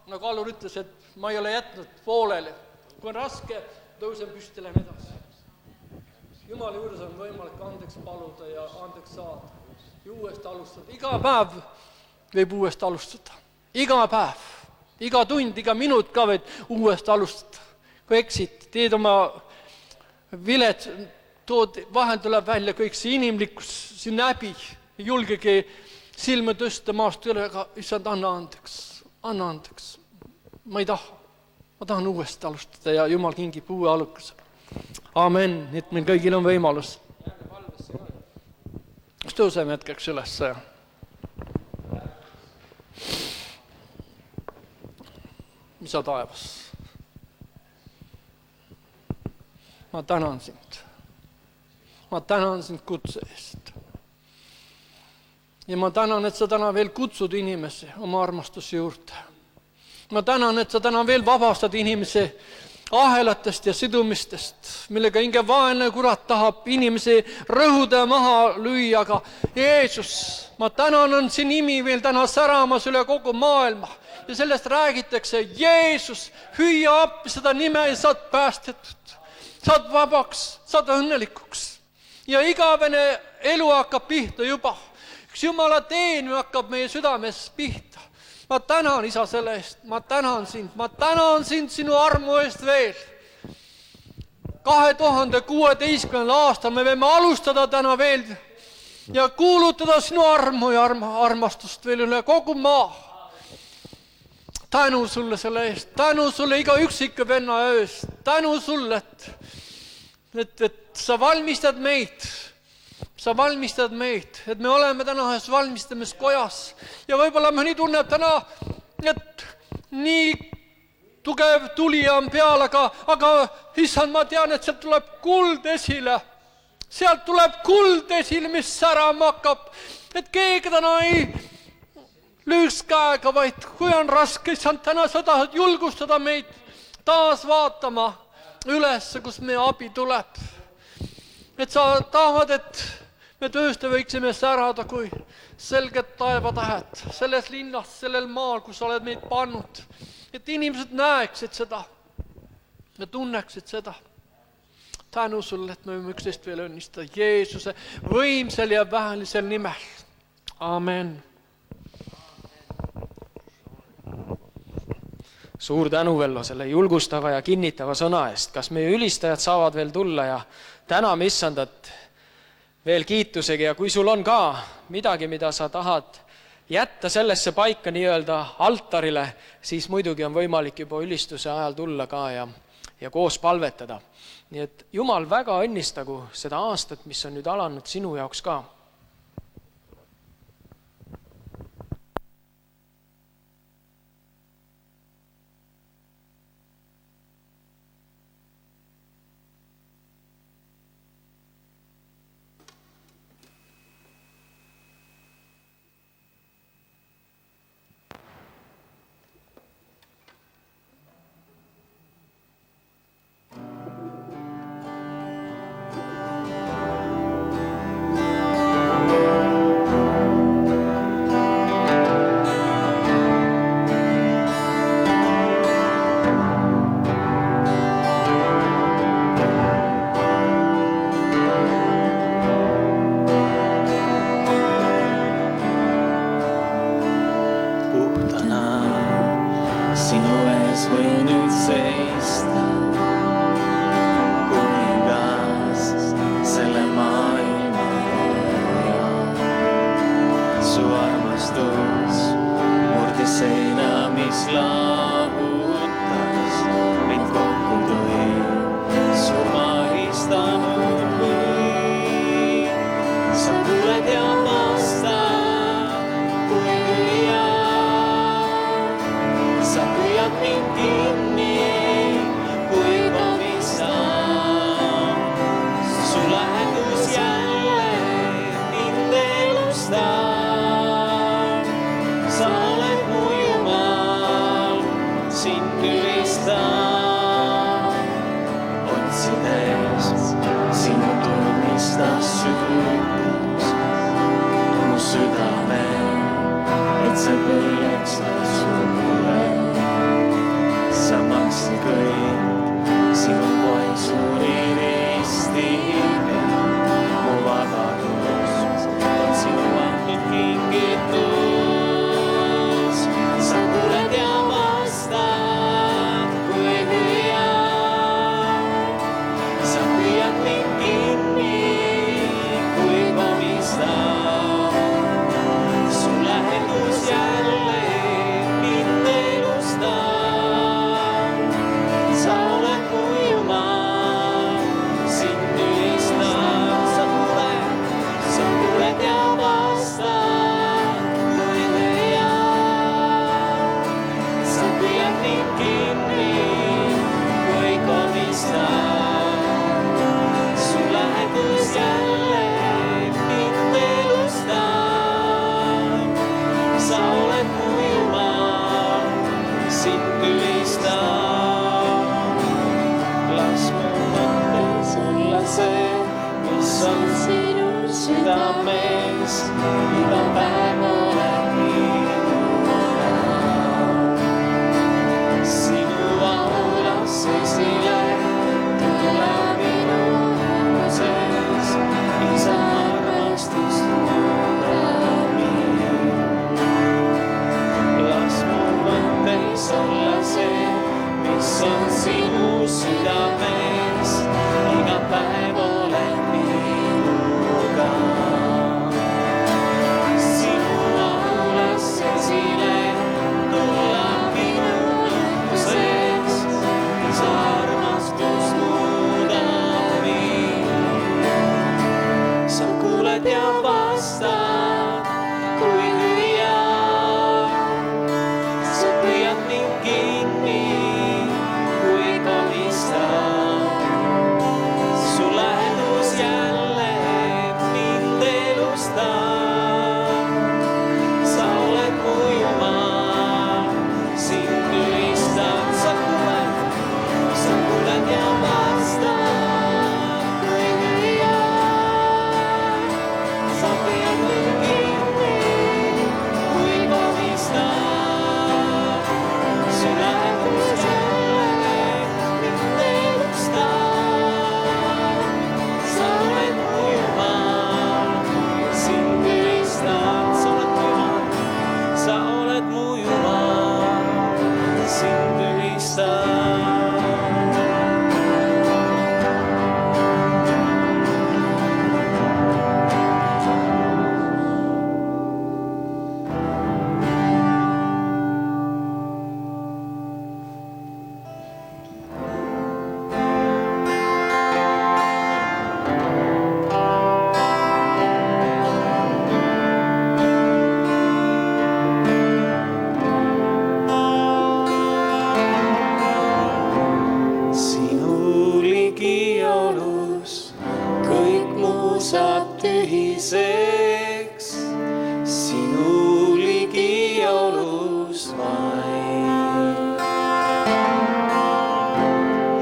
Speaker 5: nagu Allur ütles, et ma ei ole jätnud pooleli. Kui on raske, tõusen püsti, lähen edasi. Jumala juures on võimalik andeks paluda ja andeks saada ja uuesti alustada. Iga päev võib uuesti alustada. Iga päev, iga tund, iga minut ka võib uuesti alustada. Kui eksid, teed oma vilet, vahel tuleb välja kõik see inimlikkus, see näbi, ei julgegi silme tõsta maast üle, aga issand, anna andeks. Ma ei taha, ma tahan uuesti alustada ja Jumal kingib uue alukese. Amen, et meil kõigil on võimalus. Kas tõuseme hetkeks üles? Isa taevas, ma tänan sind. Ma tänan sind kutse eest. Ja ma tänan, et sa täna veel kutsud inimesi oma armastuse juurde. Ma tänan, et sa täna veel vabastad inimesi ahelatest ja sidumistest, millega hinge vaene kurat tahab inimesi rõhuda ja maha lüüa, aga Jeesus, ma tänan, on see nimi veel täna säramas üle kogu maailma ja sellest räägitakse, Jeesus, hüüa appi seda nime ja saad päästetud, saad vabaks, saad õnnelikuks ja igavene elu hakkab pihta juba. Üks Jumala teenimine hakkab meie südames pihta. Ma tänan, Isa, selle eest. Ma tänan sind sinu armu eest veel. 2016. aastal me võime alustada täna veel ja kuulutada sinu armu ja armastust veel üle kogu maa. Tänu sulle selle eest. Tänu sulle iga üksika venna ööst. Tänu sulle, et sa valmistad meid, et me oleme täna ühes valmistamiskojas ja võib-olla mõni tunneb täna, et nii tugev tuli on peal, aga issand, ma tean, et sealt tuleb kuld esile. Sealt tuleb kuld esile, mis särama hakkab, et keegi täna ei lüüks käega, vaid kui on raske, issand, täna sa tahad julgustada meid taas vaatama üles, kus meie abi tuleb. Et sa tahad, et me tõesti võiksime särada kui selged taevatähed selles linnas, sellel maal, kus sa oled meid pannud. Et inimesed näeksid seda ja tunneksid seda. Tänu sulle, et me võime üksteist veel õnnistada Jeesuse võimsel ja vähelisel nimel. Amen.
Speaker 1: Suur tänu, Vello, selle julgustava ja kinnitava sõna eest. Kas meie ülistajad saavad veel tulla ja täname issandat veel kiitusega ja kui sul on ka midagi, mida sa tahad jätta sellesse paika nii-öelda altarile, siis muidugi on võimalik juba ülistuse ajal tulla ka ja koos palvetada. Nii et Jumal väga õnnistagu seda aastat, mis on nüüd alanud sinu jaoks ka.
Speaker 2: sündis mu südame, et see põleks sulle. Sa maksid kõik sinu poeg suuri risti peal, mu vabadus on sinu antud kingitus. Sa kuuled ja vastad, kui hüüa. Sa püüad mind kinni, kui komistad. Su lähedus jälle mind elustab. Sa oled mu Jumal, sind ülistab. Sa kuuled ja vastad, kui hüüa. Sa püüad mind kinni, kui komistad. Su lähedus jälle mind elustab. Sa oled mu Jumal, sind ülistab. Las mu mõttes olla see, mis on sinu südames. Iga päev olen minuga. Sinu aulas esile tuleb minu sees. Isa armastus muudab mind. Las mu mõttes olla see, mis on sinu südames. Iga päev olen minuga. Sinu aulas esile tuleb minu sees. Isa armastus muudab mind. Sa kuuled ja vastad, kui hüüan. Sa püüad mind kinni, kui komistad. Su lähedus jälle mind elustab. Sa oled mu Jumal, sind ülistab. Sa kuuled ja vastad, kui hüüan. Sa püüad mind kinni, kui komistad. Su lähedus jälle mind elustab. Sa oled mu Jumal, sind ülistab. Sa oled mu Jumal, sind ülistab. Sinu ligiolus kõik mu saab tühiseks. Sinu ligiolus vaid.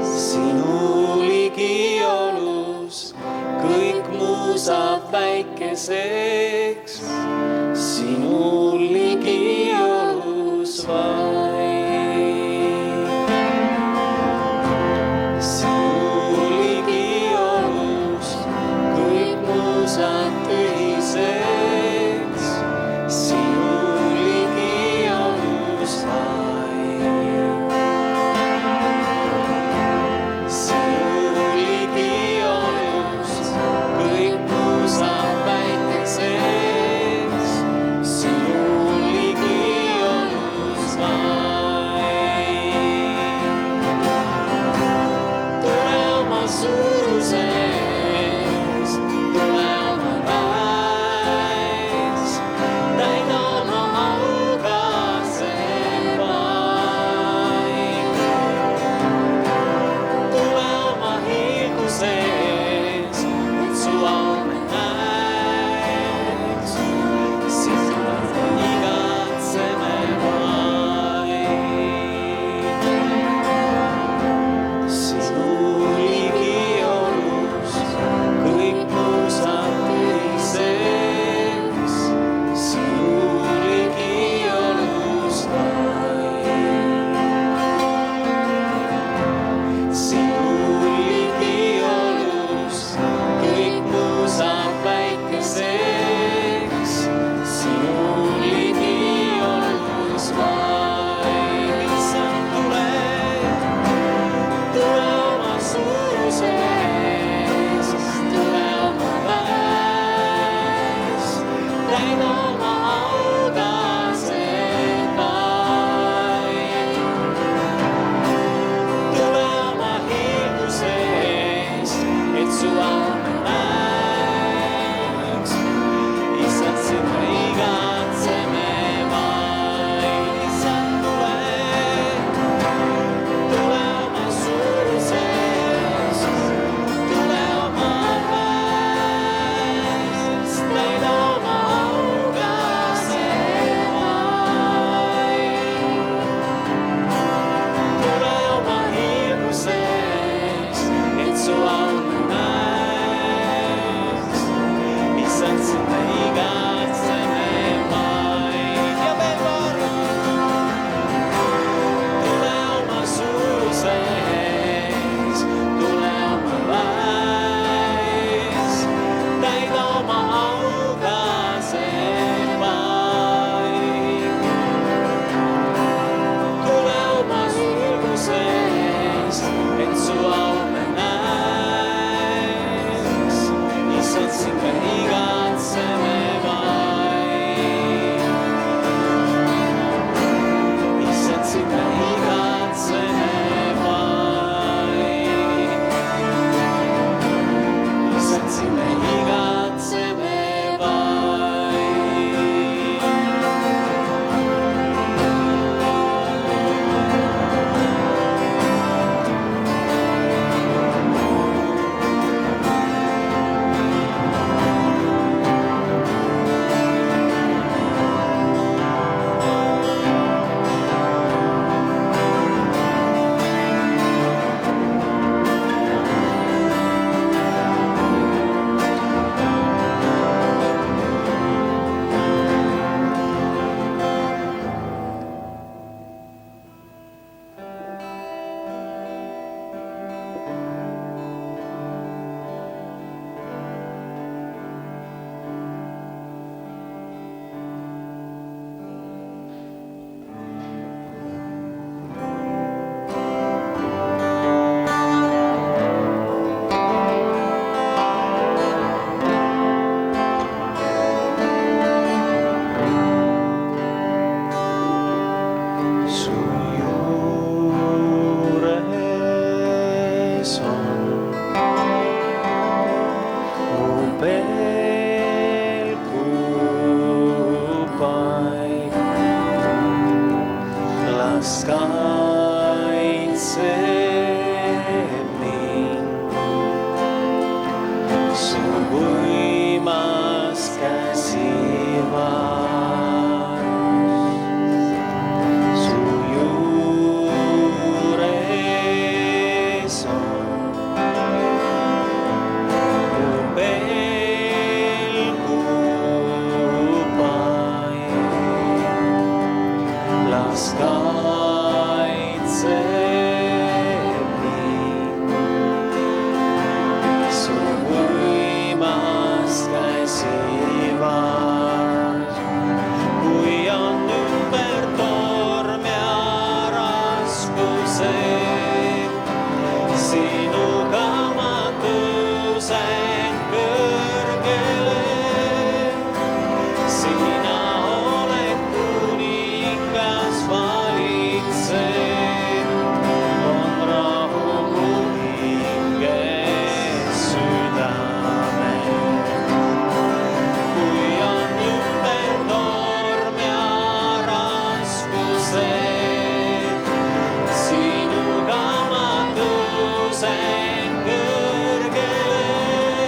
Speaker 2: Sinu ligiolus kõik mu saab väikeseks. Sinu ligiolus vaid. Sinu ligiolus kõik mu saab tühiseks. Sinu ligiolus vaid. Sinu ligiolus kõik mu saab väikeseks. Sinu ligiolus vaid. Tule oma suuruses, tule oma väes, täida oma auga see vaid. Tule oma hiilguses, et su au me näeks. Sinna igatseme vaid. Sinu ligiolus su au me näeks. Issand, sind me igatseme vaid. Issand, tule oma suurusest, tule oma väest, täida oma auga see vaid. Tule oma hirmusest, et su au me näeks. Issand, sind me igatseme vaid. Ja veel kord. Tule oma suuruses, tule oma väes, täida oma auga see paik. Tule oma suuruses, et su au me näeks. Issand, sind me igatseme vaid. Issand, sind me igatseme vaid. Issand, sind me igatseme vaid. Su juures on mu pelgupaik. Las kaitseb mind su võimas käsivarus. Su juures on mu pelgupaik. Las kaitseb mind su võimas käsivarus. Kui on ümber torm ja raskused, sinuga ma tõusen kõrgele. Sina oled kuningas valitsev, on rahu mu hinges südames. Kui on ümber torm ja raskused, sinuga ma tõusen kõrgele.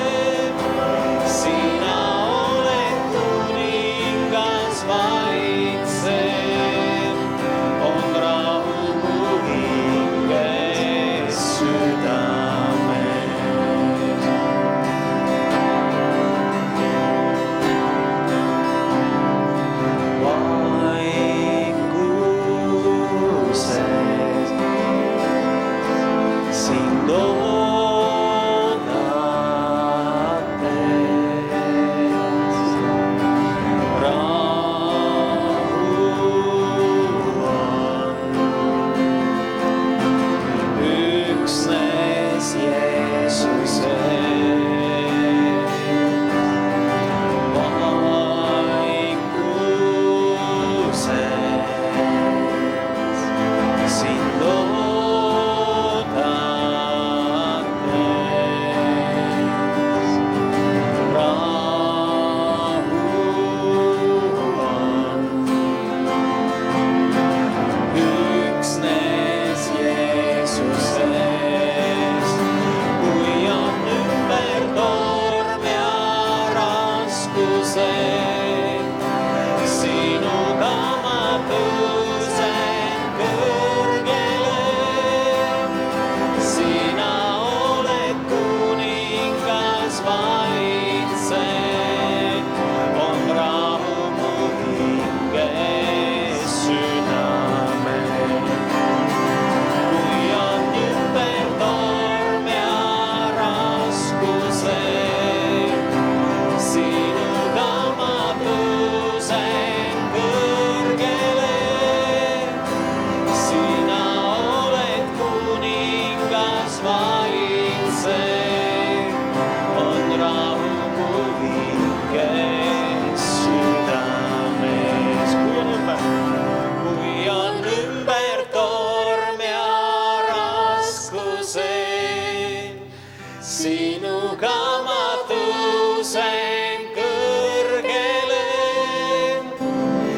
Speaker 2: sinuga ma tõusen kõrgele.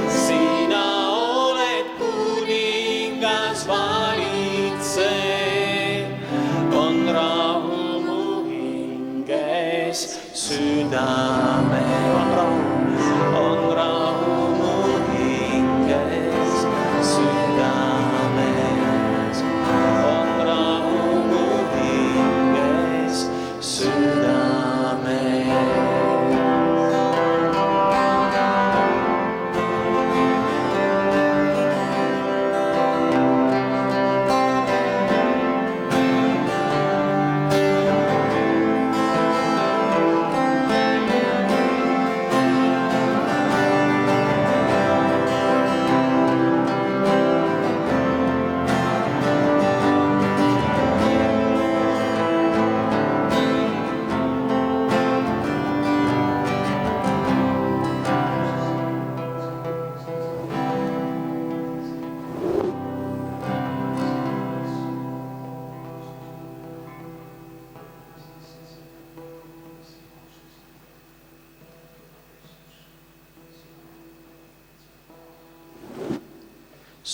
Speaker 2: Sina oled kuningas valitsev, on rahu mu hinges südame. On rahu mu hinges südames. On rahu mu hinges südames.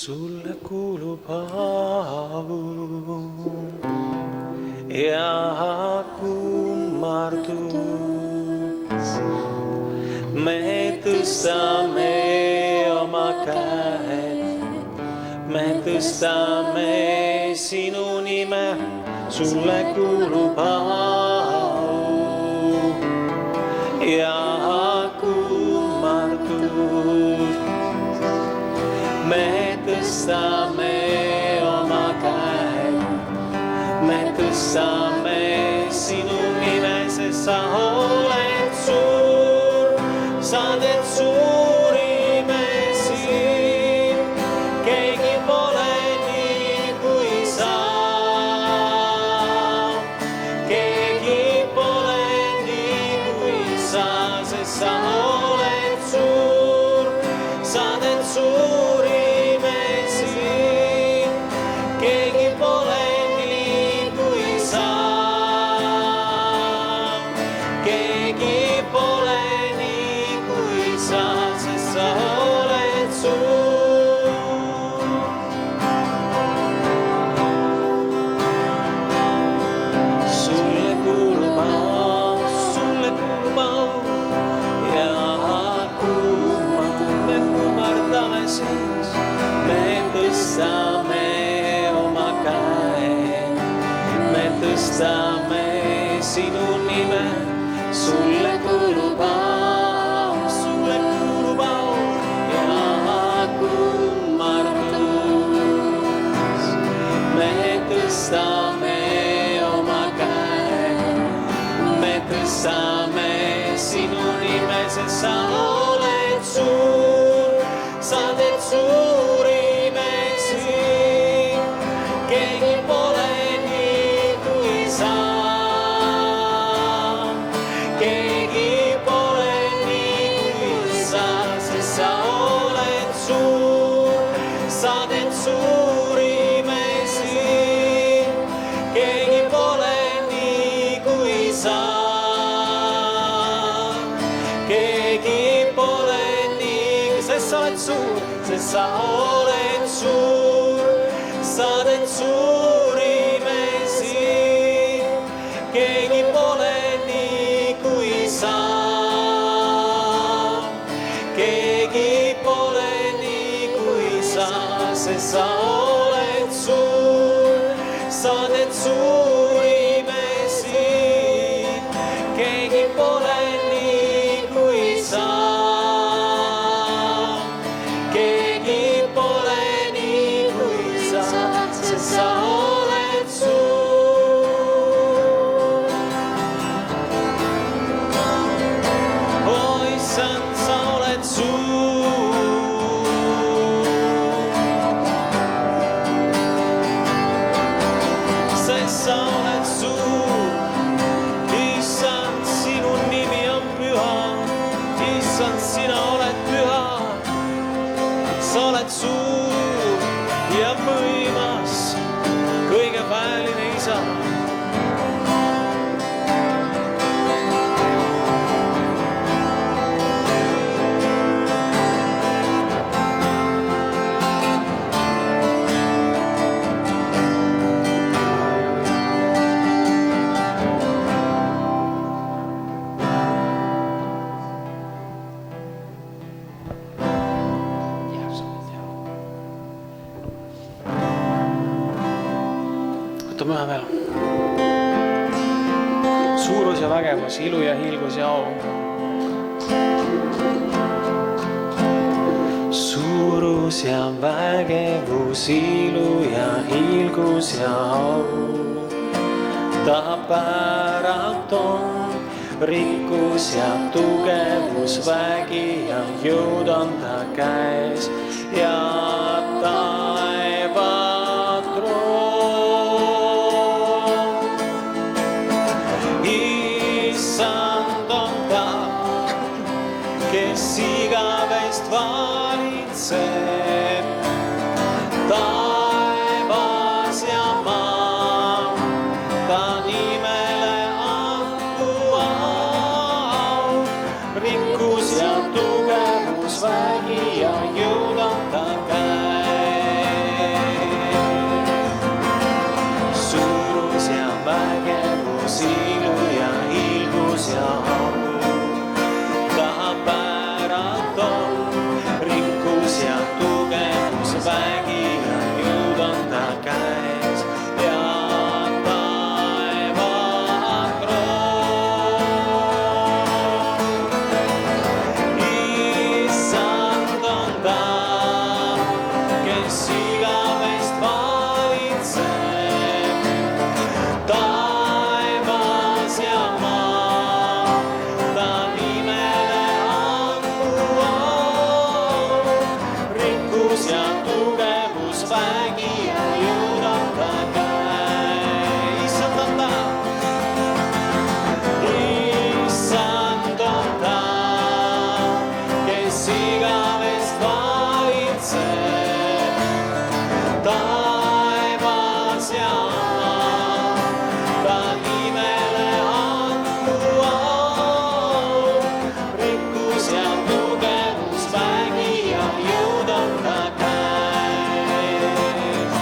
Speaker 2: Sulle kuulub au ja kummardus. Me tõstame oma käed, me tõstame sinu nime. Sulle kuulub au ja kummardus. Me tõstame oma käed, me tõstame sinu nime, sest sa oled suur, sa teed suuri imesi. Keegi pole nii kui sa, keegi pole nii kui sa, sest sa oled suur, sa teed suuri. Keegi pole nii kui sa, keegi pole nii kui sa, sest sa oled suur. Sulle kuulub au ja kummardame siis, me tõstame oma käed, me tõstame sinu nime. Sulle kuulub au ja kummardus. Me tõstame oma käed, me tõstame sinu nime, sest sa oled suur, sa teed suuri imesi. Keegi pole nii kui sa, keegi pole nii kui sa, sest sa oled suur, sa teed suuri imesi. Keegi pole nii kui sa, keegi pole nii, sest sa oled suur, sest sa oled suur, sa teed suuri imesi. Keegi pole nii kui sa, keegi pole nii kui sa, sest sa oled suur, sa teed suuri imesi. Keegi pole nii kui sa, keegi pole nii kui sa, sest sa oled meenutame ühe veel. Suurus ja vägevus, ilu ja hiilgus ja au. Suurus ja vägevus, ilu ja hiilgus ja au. Ta päralt on rikkus ja tugevus, vägi ja jõud on ta käes ja taevad room. Issand on ta, kes igavest valitseb, taevas ja maa, ta nimele andku au. Rikkus ja tugevus, vägi ja jõud on ta käes. Suurus ja vägevus, ilu ja hiilgus ja au. Ta päralt on rikkus ja tugevus, vägi ja jõud on ta käes ja taevad room. Issand on ta, kes igavest valitseb, taevas ja maa, ta nimele andku au. Rikkus ja tugevus, vägi ja jõud on ta käes. Issand on ta, Issand on ta, kes igavest valitseb, taevas ja maa, ta nimele andku au. Rikkus ja tugevus, vägi ja jõud on ta käes.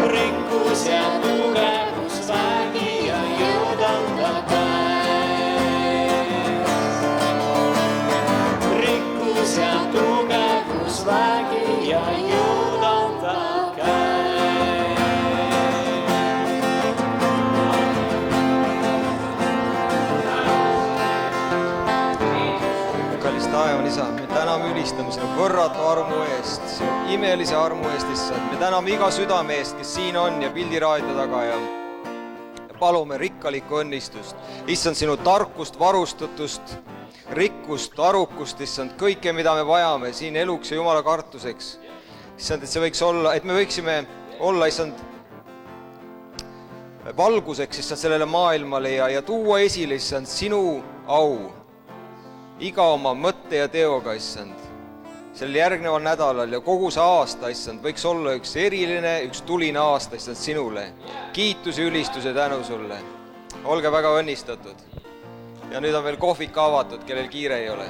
Speaker 2: Rikkus ja tugevus, vägi ja jõud on ta käes. Rikkus ja tugevus, vägi ja jõud on ta
Speaker 4: kallis taevan isa, me täname ülistame sinu võrratu armu eest, sinu imelise armu eest, issand. Me täname iga südame eest, kes siin on ja pildiraadio taga ja palume rikkalikku õnnistust. Issand, sinu tarkust, varustatust, rikkust, arukust, issand, kõike, mida me vajame siin eluks ja Jumala kartuseks. Issand, et see võiks olla, et me võiksime olla, issand, valguseks, issand, sellele maailmale ja tuua esile, issand, sinu au iga oma mõtte ja teoga, issand. Sellel järgneval nädalal ja kogu see aasta, issand, võiks olla üks eriline, üks tuline aasta, issand, sinule. Kiitus ja ülistus ja tänu sulle. Olge väga õnnistatud. Ja nüüd on veel kohvik avatud, kellel kiire ei ole.